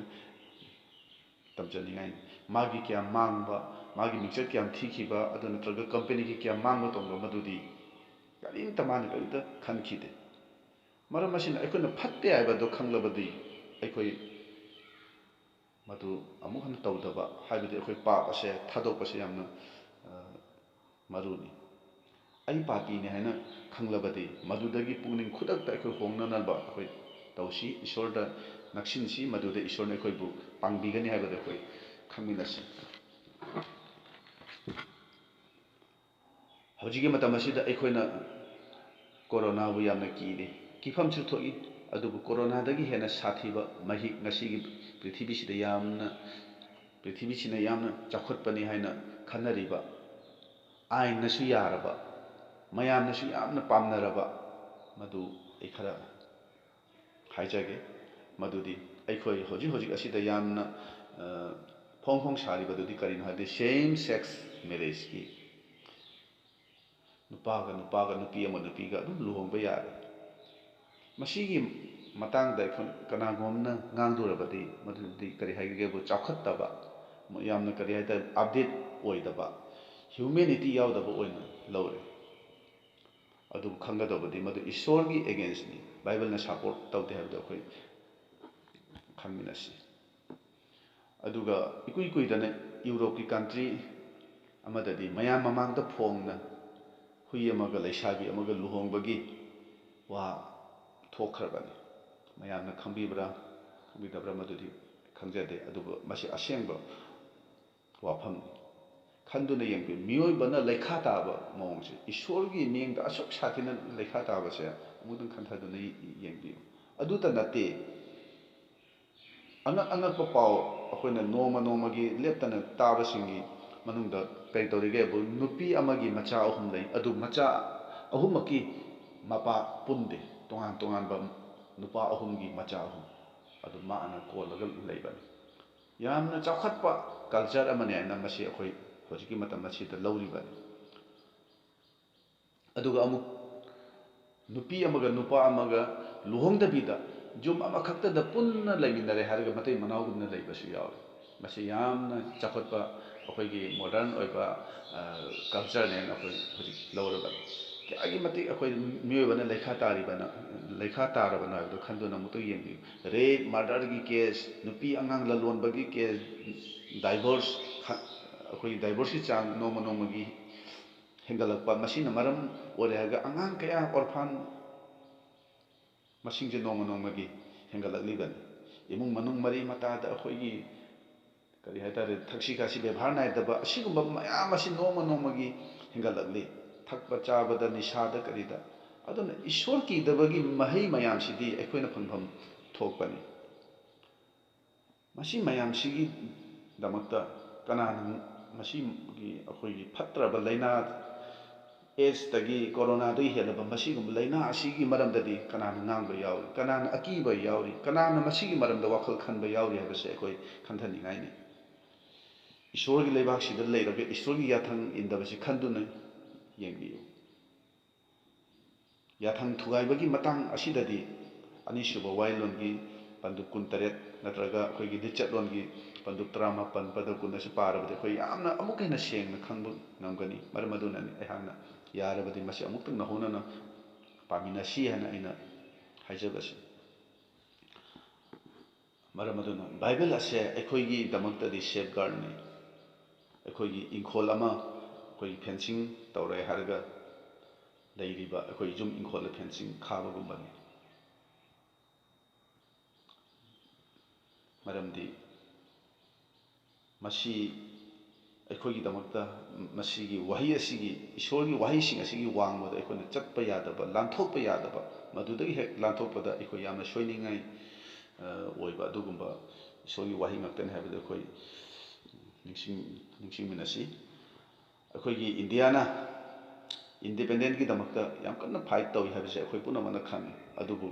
ꯇꯝꯖꯅꯤꯡꯉꯥꯏꯅꯤ ꯃꯥꯒꯤ ꯀꯌꯥꯝ ꯃꯥꯡꯕ ꯃꯥꯒꯤ ꯃꯤꯡꯆꯠ ꯀꯌꯥꯝ ꯊꯤꯈꯤꯕ ꯑꯗꯨ ꯅꯠꯇ꯭ꯔꯒ ꯀꯝꯄꯦꯅꯤꯒꯤ ꯀꯌꯥꯝ ꯃꯥꯡꯕ ꯇꯧꯕ ꯃꯗꯨꯗꯤ ꯃꯥꯅ ꯀꯔꯤꯝꯇ ꯈꯟꯈꯤꯗꯦ ꯃꯔꯝ ꯑꯁꯤꯅ ꯑꯩꯈꯣꯏꯅ ꯐꯠꯇꯦ ꯍꯥꯏꯕꯗꯣ ꯈꯪꯂꯕꯗꯤ ꯑꯩꯈꯣꯏ मधु अमुक हन तौदबा हाइबदि अखोई पाप असे थादोकपसे यामना मरुनी आई पापीने हाइना खंगलबदि मधुदगी पुनिंग खुदकता अखोई होंगननबा अखोई तौसी ईश्वरदा नक्सिनसी मधुदे ईश्वरने अखोइबु पांगबिगनि हाइबदि अखोई खंगमिनसी हौजिगी मतम असिदा अखोइना कोरोना बु यामना कीदे किफमसु थोई अदुबु कोरोना दगी हेना साथीबा महि ngasiगी पृथ्वीसिदा यामना पृथ्वीसिना यामना चखुटपनि हाइना खन्नरिबा आइनसु यारबा मयामनसु यामना पामनरबा मधु ऐ खरा हाइजागे मधुदी अखोइ होजि होजि असिदा यामना फोंग फोंग सारिबदुदी करिनो हादि सेम सेक्स मैरिज की नुपागा नुपागा नुपी अमा नुपीगा अदुम लुहोंबा यारे मसीगी मतंगदा अखोन कनागोमना ngang मधुदी करि हाइगेबु चाखत्तबा यामना करि हाइदा अपडेट ओइदबा ह्यूमैनिटी यावदबा ओइना लौरे अदु खंगदबदि मधु ईश्वरगी अगेंस्टनी बाइबलना सपोर्ट तौदे हाइबदो अखोइ खंगमिनसी अदुगा इकुइ कुइदने यूरोप की कंट्री अमददि मयाम ममांगदा फोंगना हुई अमगा लैसाबी अमगा लुहोंबगी वा थोखरबनी मयामना खंबीब्रा खंबीदब्रा मधुदी खंगजदे अदुबो मसी असेंबा वाफम खंदुना यंगबि मियोइबना लेखा ताबा मोंगसे ईश्वरगी मिंगदा असुक साथिना लेखा ताबासे अमुदन खंथादुना यंगबि अदुता नते अनक अनक पाव अखोइना नोमा नोमागी लेप्तना ताबासिंगी मनुंगदा कई तौरिगेबु नुपी अमगी मचा अहुम लई अदु मचा अहुमकी मपा पुंदे तोंगान तोंगानबा नुपा अहुमगी मचा अहुम अदु माना कोलगा लैबनी यामना चाखतपा कल्चर अमने आइना मसी अखोइ होजिकी मतम मसीदा लौरिबनी अदुगा अमुक नुपी अमगा नुपा अमगा लुहोंगदबीदा जुम अमखक्तदा पुन्ना लैमिनरे हारगा मतै मनाउगुमना लैबसु यावरे मसी यामना चाखतपा अखोइगी मॉडर्न ओइबा कल्चर ने अखोइ होजिक लौरबनी क्यागी मति अखोइ मियोइबना लेखा तारबना हाइबदो खंदुना मुतु यंगि रेप मर्डर की केस नुपी अंगांग ललोनबगी केस डाइवोर्स अखोइ डाइवोर्स की चांग नोमा नोमागी हेंगलकपा मसीना मरम ओरेगा अंगांग कया ऑर्फन मसिंगजे नोमा नोमागी हेंगलकलिबनी इमुंग मनुंग मरी मतादा अखोइगी करी हाइतारे थक्सी खासी व्यवहार नाइदबा असिगुंबा मयाम असी नोमा नोमागी हेंगलकली थकपा चाबदा निशादा करीदा अदुना ईश्वर कीदबगी महै मयामसिदी अखोइना फंगफम थोकपनी मसी मयामसिगी दमकता कनान मसीगी अखोइगी फत्रबा लैना एज तगी कोरोना दई हेलब मसीगुम लैना असिगी मरमददी कनान ngang यावरी कनान अकीबा यावरी कनान मसीगी मरमदा वखल खनबा यावरी हाबसे अखोइ खंथनिगाइनी ईश्वर की लेबाकसिदा लेरगे ईश्वर की याथंग इंदबसे खंदुना यंगबियो याथंग थुगाइबगी मतंग असिददी अनिसुबा वाइलोनगी पंदुक 19 नत्रगा अखोइगी दिचतलोनगी पंदुक 17 पदक 19 पारबदे अखोइ यामना अमुक हेना सेंगना खंबु नंगनी मरमदुनानि एहांगना यारबदि मसी अमुक्तंग नहोनना पामिनासी हना आइना हाइजबसे मरमदुना बाइबल असे अखोइगी दमक्तदि सेफगार्डनी अखोइगी इंखोल अमा अखोइगी फेंसिंग तौरे हारगा लैरिबा अखोइ जुम इंखोल फेंसिंग खाबगुंबनी मरमदि मसी अखोइगी दमक्ता मसीगी वही असिगी ईश्वरगी वहीसिंग असिगी वांगबदा अखोइना चटपा यादबा लांथोकपा यादबा मधुदगी हेक लांथोकपदा अखोइ यामना सोइनिंगाइ ओइबा अदुगुंबा ईश्वरगी वही ngakten हाइबदा अखोइ निंगसिंगमिनसी अखोइगी इंडियाना इंडिपेंडेंट की दमक्ता याम कन्ना फाइट तौई हाइबसे अखोइ पुनमना खांगे अदुबु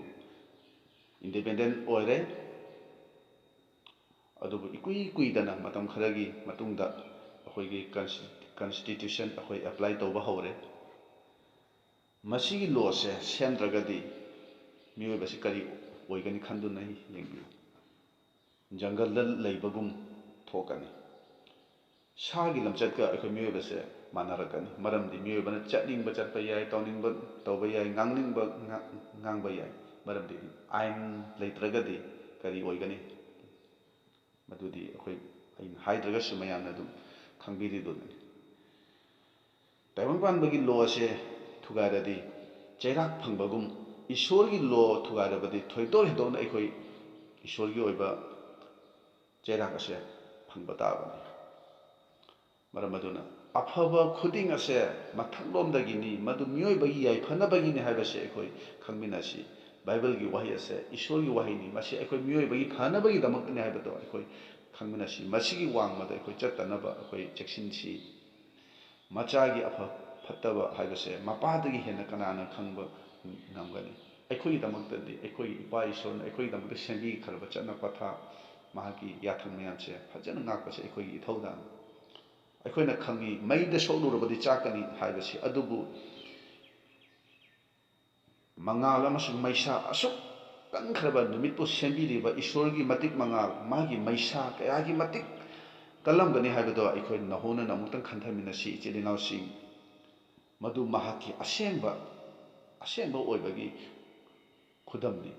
इंडिपेंडेंट ओइरे अदुबु इकुइ कुइदना मतम खरगी मतुंगदा अखोइगी कॉन्स्टिट्यूशन अखोइ अप्लाई तौबा हौरे मसीगी लॉ से सेमद्रगदी मियोइबसे करी ओइगनी खंदुना यंगबियो जंगल लैबगुम थोकनी सागी लमचतका अखोइ मियोइबसे मानरकनी मरमदि मियोइबना चटनिंगबा चटपा याय तौनिंगबा तौबा याय ngangningba ngangba याय मरमदि आइन लैत्रगदी करी ओइगनी ꯃꯗꯨꯗꯤ ꯑꯩꯈꯣꯏ ꯑꯩꯅ ꯍꯥꯏꯗ꯭ꯔꯒꯁꯨ ꯃꯌꯥꯝꯅ ꯑꯗꯨꯝ ꯈꯪꯕꯤꯔꯤꯗꯨꯅꯤ ꯇꯥꯏꯕꯪꯄꯥꯟꯕꯒꯤ ꯂꯣ ꯑꯁꯦ ꯊꯨꯒꯥꯏꯔꯗꯤ ꯆꯩꯔꯥꯛ ꯐꯪꯕꯒꯨꯝ ꯏꯁꯣꯔꯒꯤ ꯂꯣ ꯊꯨꯒꯥꯏꯔꯕꯗꯤ ꯊꯣꯏꯗꯣꯛ ꯍꯦꯟꯗꯣꯛꯅ ꯑꯩꯈꯣꯏ ꯏꯁꯣꯔꯒꯤ ꯑꯣꯏꯕ ꯆꯩꯔꯥꯛ ꯑꯁꯦ ꯐꯪꯕ ꯇꯥꯕꯅꯤ ꯃꯔꯝ ꯑꯗꯨꯅ ꯑꯐꯕ ꯈꯨꯗꯤꯡ ꯑꯁꯦ ꯃꯊꯛꯂꯣꯝꯗꯒꯤꯅꯤ ꯃꯗꯨ ꯃꯤꯑꯣꯏꯕꯒꯤ ꯌꯥꯏꯐꯅꯕꯒꯤꯅꯤ ꯍꯥꯏꯕꯁꯦ ꯑꯩꯈꯣꯏ ꯈꯪꯃꯤꯟꯅꯁꯤ ꯕꯥꯏꯕꯜꯒꯤ ꯋꯥꯍꯩ ꯑꯁꯦ ꯏꯁꯣꯔꯒꯤ ꯋꯥꯍꯩꯅꯤ ꯃꯁꯤ ꯑꯩꯈꯣꯏ ꯃꯤꯑꯣꯏꯕꯒꯤ ꯐꯅꯕꯒꯤꯗꯃꯛꯇꯅꯤ ꯍꯥꯏꯕꯗꯣ ꯑꯩꯈꯣꯏ ꯈꯪꯃꯤꯟꯅꯁꯤ ꯃꯁꯤꯒꯤ ꯋꯥꯡꯃꯗ ꯑꯩꯈꯣꯏ ꯆꯠꯇꯅꯕ ꯑꯩꯈꯣꯏ ꯆꯦꯛꯁꯤꯟꯁꯤ ꯃꯆꯥꯒꯤ ꯑꯐ ꯐꯠꯇꯕ ꯍꯥꯏꯕꯁꯦ ꯃꯄꯥꯗꯒꯤ ꯍꯦꯟꯅ ꯀꯅꯥꯅ ꯈꯪꯕ ꯉꯝꯒꯅꯤ ꯑꯩꯈꯣꯏꯒꯤꯗꯃꯛꯇꯗꯤ ꯑꯩꯈꯣꯏꯒꯤ ꯏꯄꯥ ꯏꯁꯣꯔꯅ ꯑꯩꯈꯣꯏꯒꯤꯗꯃꯛꯇ ꯁꯦꯝꯕꯤꯈ꯭ꯔꯕ ꯆꯠꯅ ꯄꯊꯥꯞ ꯃꯍꯥꯛꯀꯤ ꯌꯥꯊꯪ ꯃꯌꯥꯝꯁꯦ ꯐꯖꯅ ꯉꯥꯛꯄꯁꯦ ꯑꯩꯈꯣꯏꯒꯤ ꯏꯊꯧꯗꯥꯡꯅꯤ ꯑꯩꯈꯣꯏꯅ ꯈꯪꯉꯤ ꯃꯩꯗ ꯁꯣꯛꯂꯨꯔꯕꯗꯤ ꯆꯥꯛꯀꯅꯤ ꯍꯥꯏꯕꯁꯤ ꯑꯗꯨꯕꯨ ꯃꯉꯥꯜ ꯑꯃꯁꯨꯡ ꯃꯩꯁꯥ ꯑꯁꯨꯛ ꯀꯟꯈ꯭ꯔꯕ ꯅꯨꯃꯤꯠꯄꯨ ꯁꯦꯝꯕꯤꯔꯤꯕ ꯏꯁꯣꯔꯒꯤ ꯃꯇꯤꯛ ꯃꯉꯥꯜ ꯃꯥꯒꯤ ꯃꯩꯁꯥ ꯀꯌꯥꯒꯤ ꯃꯇꯤꯛ ꯀꯜꯂꯝꯒꯅꯤ ꯍꯥꯏꯕꯗꯣ ꯑꯩꯈꯣꯏ ꯅꯍꯣꯅꯅ ꯑꯃꯨꯛꯇꯪ ꯈꯟꯊꯃꯤꯟꯅꯁꯤ ꯏꯆꯤꯜ ꯏꯅꯥꯎꯁꯤꯡ ꯃꯗꯨ ꯃꯍꯥꯛꯀꯤ ꯑꯁꯦꯡꯕ ꯑꯣꯏꯕꯒꯤ ꯈꯨꯗꯝꯅꯤ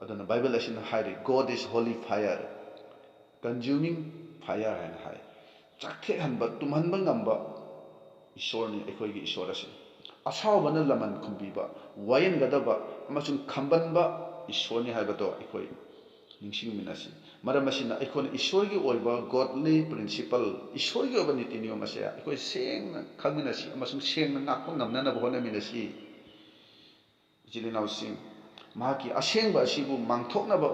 ꯑꯗꯨꯅ ꯕꯥꯏꯕꯜ ꯑꯁꯤꯅ ꯍꯥꯏꯔꯤ ꯒꯣꯗ ꯏꯁ ꯍꯣꯂꯤ ꯐꯥꯏꯌꯔ ꯀꯟꯖꯨꯃꯤꯡ ꯐꯥꯏꯌꯔ ꯍꯥꯏꯅ ꯍꯥꯏ ꯆꯥꯛꯊꯦꯛꯍꯟꯕ ꯇꯨꯝꯍꯟꯕ ꯉꯝꯕ ꯏꯁꯣꯔꯅꯤ ꯑꯩꯈꯣꯏꯒꯤ ꯏꯁꯣꯔ ꯑꯁꯤ ꯑꯁꯥꯎꯕꯅ ꯂꯃꯟ ꯈꯨꯝꯕꯤꯕ ꯋꯥꯌꯦꯟꯒꯗꯕ ꯑꯃꯁꯨꯡ ꯈꯝꯕꯟꯕ ꯏꯁꯣꯔꯅꯤ ꯍꯥꯏꯕꯗꯣ ꯑꯩꯈꯣꯏ ꯅꯤꯡꯁꯤꯡꯃꯤꯟꯅꯁꯤ ꯃꯔꯝ ꯑꯁꯤꯅ ꯑꯩꯈꯣꯏꯅ ꯏꯁꯣꯔꯒꯤ ꯑꯣꯏꯕ ꯒꯣꯗꯂꯤ ꯄ꯭ꯔꯤꯟꯁꯤꯄꯜ ꯏꯁꯣꯔꯒꯤ ꯑꯣꯏꯕ ꯅꯤꯇꯤ ꯅꯤꯌꯣꯝ ꯑꯁꯦ ꯑꯩꯈꯣꯏ ꯁꯦꯡꯅ ꯈꯪꯃꯤꯟꯅꯁꯤ ꯑꯃꯁꯨꯡ ꯁꯦꯡꯅ ꯉꯥꯛꯄ ꯉꯝꯅꯅꯕ ꯍꯣꯠꯅꯃꯤꯟꯅꯁꯤ ꯏꯆꯤꯜ ꯏꯅꯥꯎꯁꯤꯡ ꯃꯍꯥꯛꯀꯤ ꯑꯁꯦꯡꯕ ꯑꯁꯤꯕꯨ ꯃꯥꯡꯊꯣꯛꯅꯕ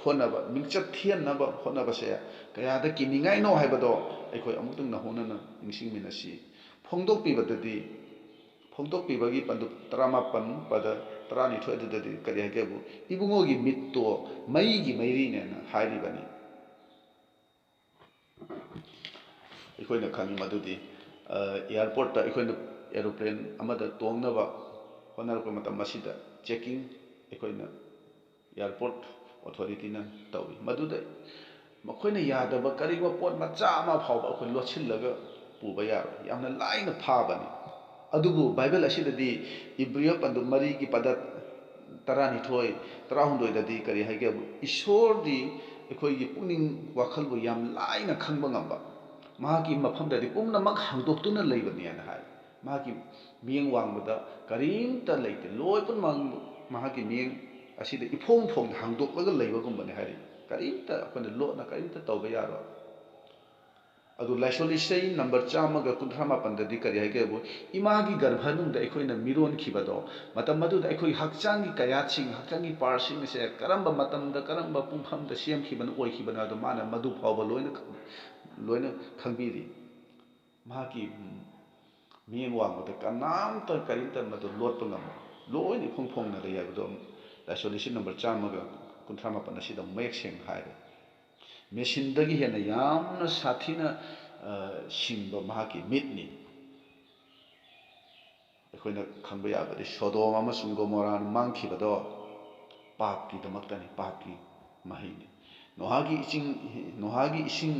ꯍꯣꯠꯅꯕ ꯃꯤꯡꯆꯠ ꯊꯤꯍꯟꯅꯕ ꯍꯣꯠꯅꯕꯁꯦ ꯀꯌꯥꯗ ꯀꯤꯅꯤꯡꯉꯥꯏꯅꯣ ꯍꯥꯏꯕꯗꯣ ꯑꯩꯈꯣꯏ ꯑꯃꯨꯛꯇꯪ ꯅꯍꯣꯅꯅ ꯅꯤꯡꯁꯤꯡꯃꯤꯟꯅꯁꯤ ꯐꯣꯡꯗꯣꯛꯄꯤꯕꯒꯤ ꯄꯟꯗꯨꯞ 17 ꯄꯗ 12 ꯑꯗꯨꯗꯗꯤ ꯀꯔꯤ ꯍꯥꯏꯒꯦꯕꯨ ꯏꯕꯨꯡꯉꯣꯒꯤ ꯃꯤꯠꯇꯣ ꯃꯩꯒꯤ ꯃꯩꯔꯤꯅꯦꯅ ꯍꯥꯏꯔꯤꯕꯅꯤ ꯑꯩꯈꯣꯏꯅ ꯈꯪꯉꯤ ꯃꯗꯨꯗꯤ ꯑꯦꯌꯥꯔꯄꯣꯔꯠꯇ ꯑꯩꯈꯣꯏꯅ ꯑꯦꯔꯣꯄ꯭ꯂꯦꯟ ꯑꯃꯗ ꯇꯣꯡꯅꯕ ꯍꯣꯠꯅꯔꯛꯄ ꯃꯇꯝ ꯑꯁꯤꯗ ꯆꯦꯛꯀꯤꯡ ꯑꯩꯈꯣꯏꯅ ꯑꯦꯌꯥꯔꯄꯣꯔꯠ ꯑꯣꯊꯣꯔꯤꯇꯤꯅ ꯇꯧꯏ ꯃꯗꯨꯗ ꯃꯈꯣꯏꯅ ꯌꯥꯗꯕ ꯀꯔꯤꯒꯨꯝꯕ ꯄꯣꯠ ꯃꯆꯥ ꯑꯃ ꯐꯥꯎꯕ ꯑꯩꯈꯣꯏ ꯂꯣꯠꯁꯤꯜꯂꯒ ꯄꯨꯕ ꯌꯥꯔꯣꯏ ꯌꯥꯝꯅ ꯂꯥꯏꯅ ꯐꯥꯕꯅꯤ ꯑꯗꯨꯕꯨ ꯕꯥꯏꯕꯜ ꯑꯁꯤꯗꯗꯤ ꯏꯕ꯭ꯔꯤꯌ ꯄꯟꯗꯨꯞ 4ꯒꯤ ꯄꯗ 12 18ꯗꯗꯤ ꯀꯔꯤ ꯍꯥꯏꯒꯦꯕꯨ ꯏꯁꯣꯔꯗꯤ ꯑꯩꯈꯣꯏꯒꯤ ꯄꯨꯛꯅꯤꯡ ꯋꯥꯈꯜꯕꯨ ꯌꯥꯝ ꯂꯥꯏꯅ ꯈꯪꯕ ꯉꯝꯕ ꯃꯍꯥꯛꯀꯤ ꯃꯐꯝꯗꯗꯤ ꯄꯨꯝꯅꯃꯛ ꯍꯥꯡꯗꯣꯛꯇꯨꯅ ꯂꯩꯕꯅꯦꯅ ꯍꯥꯏ ꯃꯍꯥꯛꯀꯤ ꯃꯤꯠꯌꯦꯡ ꯋꯥꯡꯕꯗ ꯀꯔꯤꯝꯇ ꯂꯩꯇꯦ ꯂꯣꯏ ꯄꯨꯝꯅꯃꯛ ꯃꯍꯥꯛꯀꯤ ꯃꯤꯠꯌꯦꯡ ꯑꯁꯤꯗ ꯏꯐꯣꯡ ꯐꯣꯡꯅ ꯍꯥꯡꯗꯣꯛꯂꯒ ꯂꯩꯕꯒꯨꯝꯕꯅꯤ ꯍꯥꯏꯔꯤ ꯀꯔꯤꯝꯇ ꯑꯩꯈꯣꯏꯅ ꯂꯣꯠꯅ ꯀꯔꯤꯝꯇ ꯇꯧꯕ ꯌꯥꯔꯣꯏ ꯑꯗꯨ ꯂꯥꯏꯁꯣꯟ ꯏꯁꯩ ꯅꯝꯕꯔ 138ꯗꯗꯤ ꯀꯔꯤ ꯍꯥꯏꯒꯦꯕꯨ ꯏꯃꯥꯒꯤ ꯒꯔꯚꯅꯨꯡꯗ ꯑꯩꯈꯣꯏꯅ ꯃꯤꯔꯣꯟꯈꯤꯕꯗꯣ ꯃꯇꯝ ꯑꯗꯨꯗ ꯑꯩꯈꯣꯏ ꯍꯛꯆꯥꯡꯒꯤ ꯀꯌꯥꯠꯁꯤꯡ ꯍꯛꯆꯥꯡꯒꯤ ꯄꯥꯔꯠꯁꯤꯡ ꯑꯁꯦ ꯀꯔꯝꯕ ꯃꯇꯝꯗ ꯀꯔꯝꯕ ꯄꯨꯡꯐꯝꯗ ꯁꯦꯝꯈꯤꯕꯅ ꯑꯣꯏꯈꯤꯕꯅꯣ ꯑꯗꯣ ꯃꯥꯅ ꯃꯗꯨ ꯐꯥꯎꯕ ꯂꯣꯏꯅ ꯈꯪꯕꯤꯔꯤ ꯃꯍꯥꯛꯀꯤ ꯃꯤꯠꯌꯦꯡ ꯋꯥꯡꯕꯗ ꯀꯅꯥꯝꯇ ꯀꯔꯤꯝꯇ ꯃꯗꯨ ꯂꯣꯠꯄ ꯉꯝꯃꯣꯏ ꯂꯣꯏꯅ ꯏꯐꯣꯡ ꯐꯣꯡꯅ ꯂꯩ ꯍꯥꯏꯕꯗꯣ ꯂꯥꯏꯁꯣꯟ ꯏꯁꯩ ꯅꯝꯕꯔ 138 ꯑꯁꯤꯗ ꯃꯌꯦꯛ ꯁꯦꯡꯅ ꯍꯥꯏꯔꯦ ꯃꯦꯁꯤꯟꯗꯒꯤ ꯍꯦꯟꯅ ꯌꯥꯝꯅ ꯁꯥꯊꯤꯅ ꯁꯤꯡꯕ ꯃꯍꯥꯛꯀꯤ ꯃꯤꯠꯅꯤ ꯑꯩꯈꯣꯏꯅ ꯈꯪꯕ ꯌꯥꯕꯗꯤ ꯁꯣꯗꯣꯝ ꯑꯃꯁꯨꯡ ꯒꯣꯃꯣꯔꯥꯅ ꯃꯥꯡꯈꯤꯕꯗꯣ ꯄꯥꯞꯀꯤꯗꯃꯛꯇꯅꯤ ꯄꯥꯞꯀꯤ ꯃꯍꯩꯅꯤ ꯅꯣꯍꯥꯒꯤ ꯏꯁꯤꯡ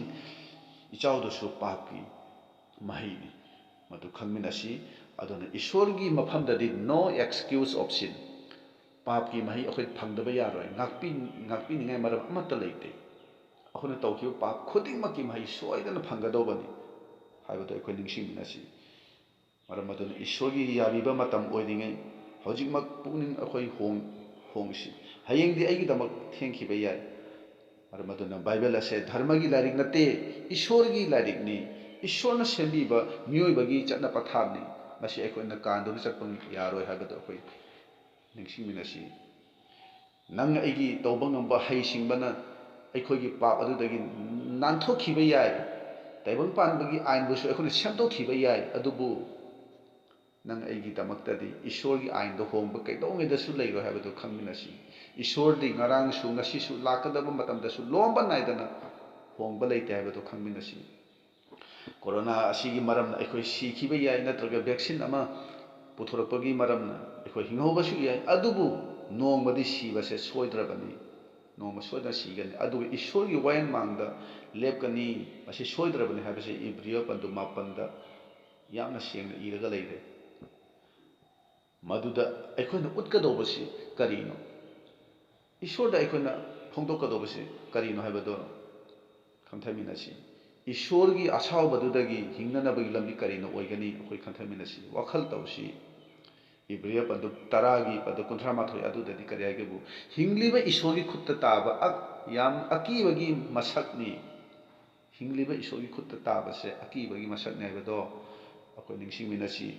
ꯏꯆꯥꯎꯗꯨꯁꯨ ꯄꯥꯞꯀꯤ ꯃꯍꯩꯅꯤ ꯃꯗꯨ ꯈꯪꯃꯤꯟꯅꯁꯤ ꯑꯗꯨꯅ ꯏꯁꯣꯔꯒꯤ ꯃꯐꯝꯗꯗꯤ ꯅꯣ ꯑꯦꯛꯁꯀ꯭ꯌꯨꯁ ꯑꯣꯐ ꯁꯤꯟ ꯄꯥꯞꯀꯤ ꯃꯍꯩ ꯑꯩꯈꯣꯏ ꯐꯪꯗꯕ ꯌꯥꯔꯣꯏ ꯉꯥꯛꯄꯤꯅꯤꯡꯉꯥꯏ ꯃꯔꯝ ꯑꯃꯠꯇ ꯂꯩꯇꯦ ꯑꯩꯈꯣꯏꯅ ꯇꯧꯈꯤꯕ ꯄꯥꯞ ꯈꯨꯗꯤꯡꯃꯛꯀꯤ ꯃꯍꯩ ꯁꯣꯏꯗꯅ ꯐꯪꯒꯗꯧꯕꯅꯤ ꯍꯥꯏꯕꯗꯣ ꯑꯩꯈꯣই ꯅꯤꯡꯁꯤꯡꯃꯤꯟꯅꯁꯤ ꯃꯔꯝ ꯑꯗꯨꯅ ꯏꯁꯣꯔꯒꯤ ꯌꯥꯕꯤꯕ ꯃꯇꯝ ꯑꯣꯏꯔꯤꯉꯩ ꯍꯧꯖꯤꯛꯃꯛ ꯄꯨꯛꯅꯤꯡ ꯑꯩꯈꯣꯏ ꯍꯣꯡꯁꯤ ꯍꯌꯦꯡꯗꯤ ꯑꯩꯒꯤꯗꯃꯛ ꯊꯦꯡꯈꯤꯕ ꯌꯥꯏ ꯃꯔꯝ ꯑꯗꯨꯅ ꯕꯥꯏꯕꯜ ꯑꯁꯦ ꯙꯔꯃꯒꯤ ꯂꯥꯏꯔꯤꯛ ꯅꯠꯇꯦ ꯏꯁꯣꯔꯒꯤ ꯂꯥꯏꯔꯤꯛꯅꯤ ꯏꯁꯣꯔꯅ ꯁꯦꯝꯕꯤꯕ ꯃꯤꯑꯣꯏꯕꯒꯤ ꯆꯠꯅ ꯄꯊꯥꯞꯅꯤ ꯃꯁꯤ ꯑꯩꯈꯣꯏꯅ ꯀꯥꯟꯗꯨꯅ ꯆꯠꯄ ꯌꯥꯔꯣꯏ ꯍꯥꯏꯕꯗꯣ ꯑꯩꯈꯣꯏ ꯅꯤꯡꯁꯤꯡꯃꯤꯟꯅꯁꯤ ꯅꯪ ꯑꯩꯒꯤ ꯇꯧꯕ ꯉꯝꯕ ꯍꯩꯁꯤꯡꯕꯅ ꯑꯩꯈꯣꯏꯒꯤ ꯄꯥꯞ ꯑꯗꯨꯗꯒꯤ ꯅꯥꯟꯊꯣꯛꯈꯤꯕ ꯌꯥꯏ ꯇꯥꯏꯕꯪꯄꯥꯟꯕꯒꯤ ꯑꯥꯏꯟꯕꯨꯁꯨ ꯑꯩꯈꯣꯏꯅ ꯁꯦꯝꯗꯣꯛꯈꯤꯕ ꯌꯥꯏ ꯑꯗꯨꯕꯨ ꯅꯪ ꯑꯩꯒꯤꯗꯃꯛꯇꯗꯤ ꯏꯁꯣꯔꯒꯤ ꯑꯥꯏꯟꯗ ꯍꯣꯡꯕ ꯀꯩꯗꯧꯉꯩꯗꯁꯨ ꯂꯩꯔꯣꯏ ꯍꯥꯏꯕꯗꯨ ꯈꯪꯃꯤꯟꯅꯁꯤ ꯏꯁꯣꯔꯗꯤ ꯉꯔꯥꯡꯁꯨ ꯉꯁꯤꯁꯨ ꯂꯥꯛꯀꯗꯕ ꯃꯇꯝꯗꯁꯨ ꯂꯣꯝꯕ ꯅꯥꯏꯗꯅ ꯍꯣꯡꯕ ꯂꯩꯇꯦ ꯍꯥꯏꯕꯗꯨ ꯈꯪꯃꯤꯟꯅꯁꯤ ꯀꯣꯔꯣꯅꯥ ꯑꯁꯤꯒꯤ ꯃꯔꯝꯅ ꯑꯩꯈꯣꯏ ꯁꯤꯈꯤꯕ ꯌꯥꯏ ꯅꯠꯇ꯭ꯔꯒ ꯚꯦꯛꯁꯤꯟ ꯑꯃ ꯄꯨꯊꯣꯔꯛꯄꯒꯤ ꯃꯔꯝꯅ ꯑꯩꯈꯣꯏ ꯍꯤꯡꯍꯧꯕꯁꯨ ꯌꯥꯏ ꯑꯗꯨꯕꯨ ꯅꯣꯡꯃꯗꯤ ꯁꯤꯕꯁꯦ ꯁꯣꯏꯗ꯭ꯔꯕꯅꯤ ꯅꯣꯡꯃ ꯁꯣꯏꯗꯅ ꯁꯤꯒꯅꯤ ꯑꯗꯨꯒ ꯏꯁꯣꯔꯒꯤ ꯋꯥꯌꯦꯟꯃꯥꯡꯗ ꯂꯦꯞꯀꯅꯤ ꯃꯁꯤ ꯁꯣꯏꯗ꯭ꯔꯕꯅꯤ ꯍꯥꯏꯕꯁꯤ ꯏꯕ꯭ꯔꯤꯌ ꯄꯟꯗꯨꯞ 9ꯗ ꯌꯥꯝꯅ ꯁꯦꯡꯅ ꯏꯔꯒ ꯂꯩꯔꯦ ꯃꯗꯨꯗ ꯑꯩꯈꯣꯏꯅ ꯎꯠꯀꯗꯧꯕꯁꯤ ꯀꯔꯤꯅꯣ ꯏꯁꯣꯔꯗ ꯑꯩꯈꯣꯏꯅ ꯐꯣꯡꯗꯣꯛꯀꯗꯧꯕꯁꯤ ꯀꯔꯤꯅꯣ ꯍꯥꯏꯕꯗꯣ ꯈꯟꯊꯃꯤꯟꯅꯁꯤ ꯏꯁꯣꯔꯒꯤ ꯑꯁꯥꯎꯕꯗꯨꯗꯒꯤ ꯍꯤꯡꯅꯅꯕꯒꯤ ꯂꯝꯕꯤ ꯀꯔꯤꯅ ꯑꯣꯏꯒꯅꯤ ꯑꯩꯈꯣꯏ ꯈꯟꯊꯃꯤꯟꯅꯁꯤ ꯋꯥꯈꯜ ꯇꯧꯁꯤ ꯏꯕ꯭ꯔꯤꯌ ꯄꯗꯨ 10ꯒꯤ ꯄꯗꯨ 38 ꯑꯗꯨꯗꯗꯤ ꯀꯔꯤ ꯍꯥꯏꯒꯦꯕꯨ ꯍꯤꯡꯂꯤꯕ ꯏꯁꯣꯔꯒꯤ ꯈꯨꯠꯇ ꯇꯥꯕ ꯌꯥꯝ ꯑꯀꯤꯕꯒꯤ ꯃꯁꯛꯅꯤ hingliba isogi khutta tabase akibagi masakne haibado akoi ningsingminasi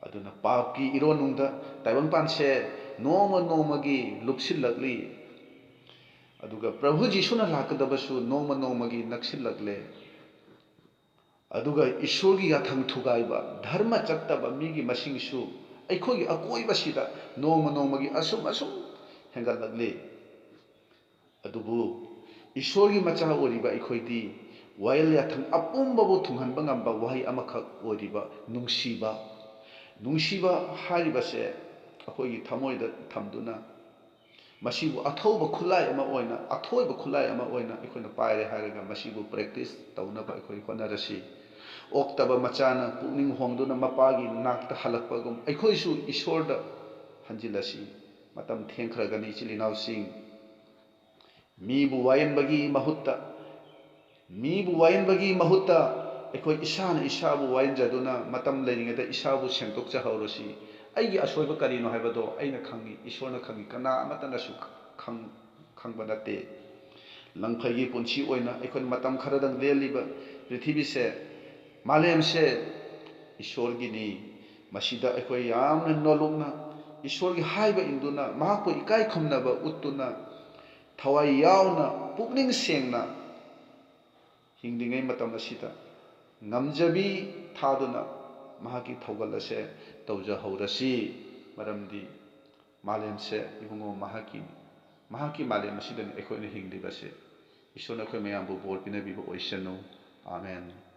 aduna papki ironungda taibangpanse noma nomagi lupsillakli aduga prabhu jisuna lakadabasu noma nomagi naksillakle aduga ishorgi yathang thugaiba dharma chattaba migi masingsu aikhogi akoibasida noma nomagi asum hengalakle adubu ishorgi macha oriba ikhoidi wayal yathang apumbabu thunghanba ngamba wahi amakhak oriba nungsiba haribase akhogi thamoida thamduna masibu athoba khulai ama oina ikhoina paire haraga masibu practice taunaba ikhoi honarasi oktaba machana pukning hongduna mapagi nakta halakpagum ikhoisu ishorda hanjilasi matam thengkhragani chilinau sing mibu wayanbagi mahutta ekhoi isana isabu wayanjaduna matam leiringada isabu sengtokcha haurosi aigi asoiba karino haibado aina khangi isorna khangi kana amatana su khangba nate langphagi punchi oina ekhoi matam kharadang leliba prithibhi se malemse isorgi ni masida ekhoi yamna nolongna isorgi haiba induna mahakpo ikai khumnaba uttuna thawai yauna pukning sengna hingdingai matam asida ngamjabi thaduna mahaki thaugalase tauja haurasi maramdi malemse ibungo mahaki malem asidani ekhoina hinglibase isona khoi mayambu bol pinabiba oisanu amen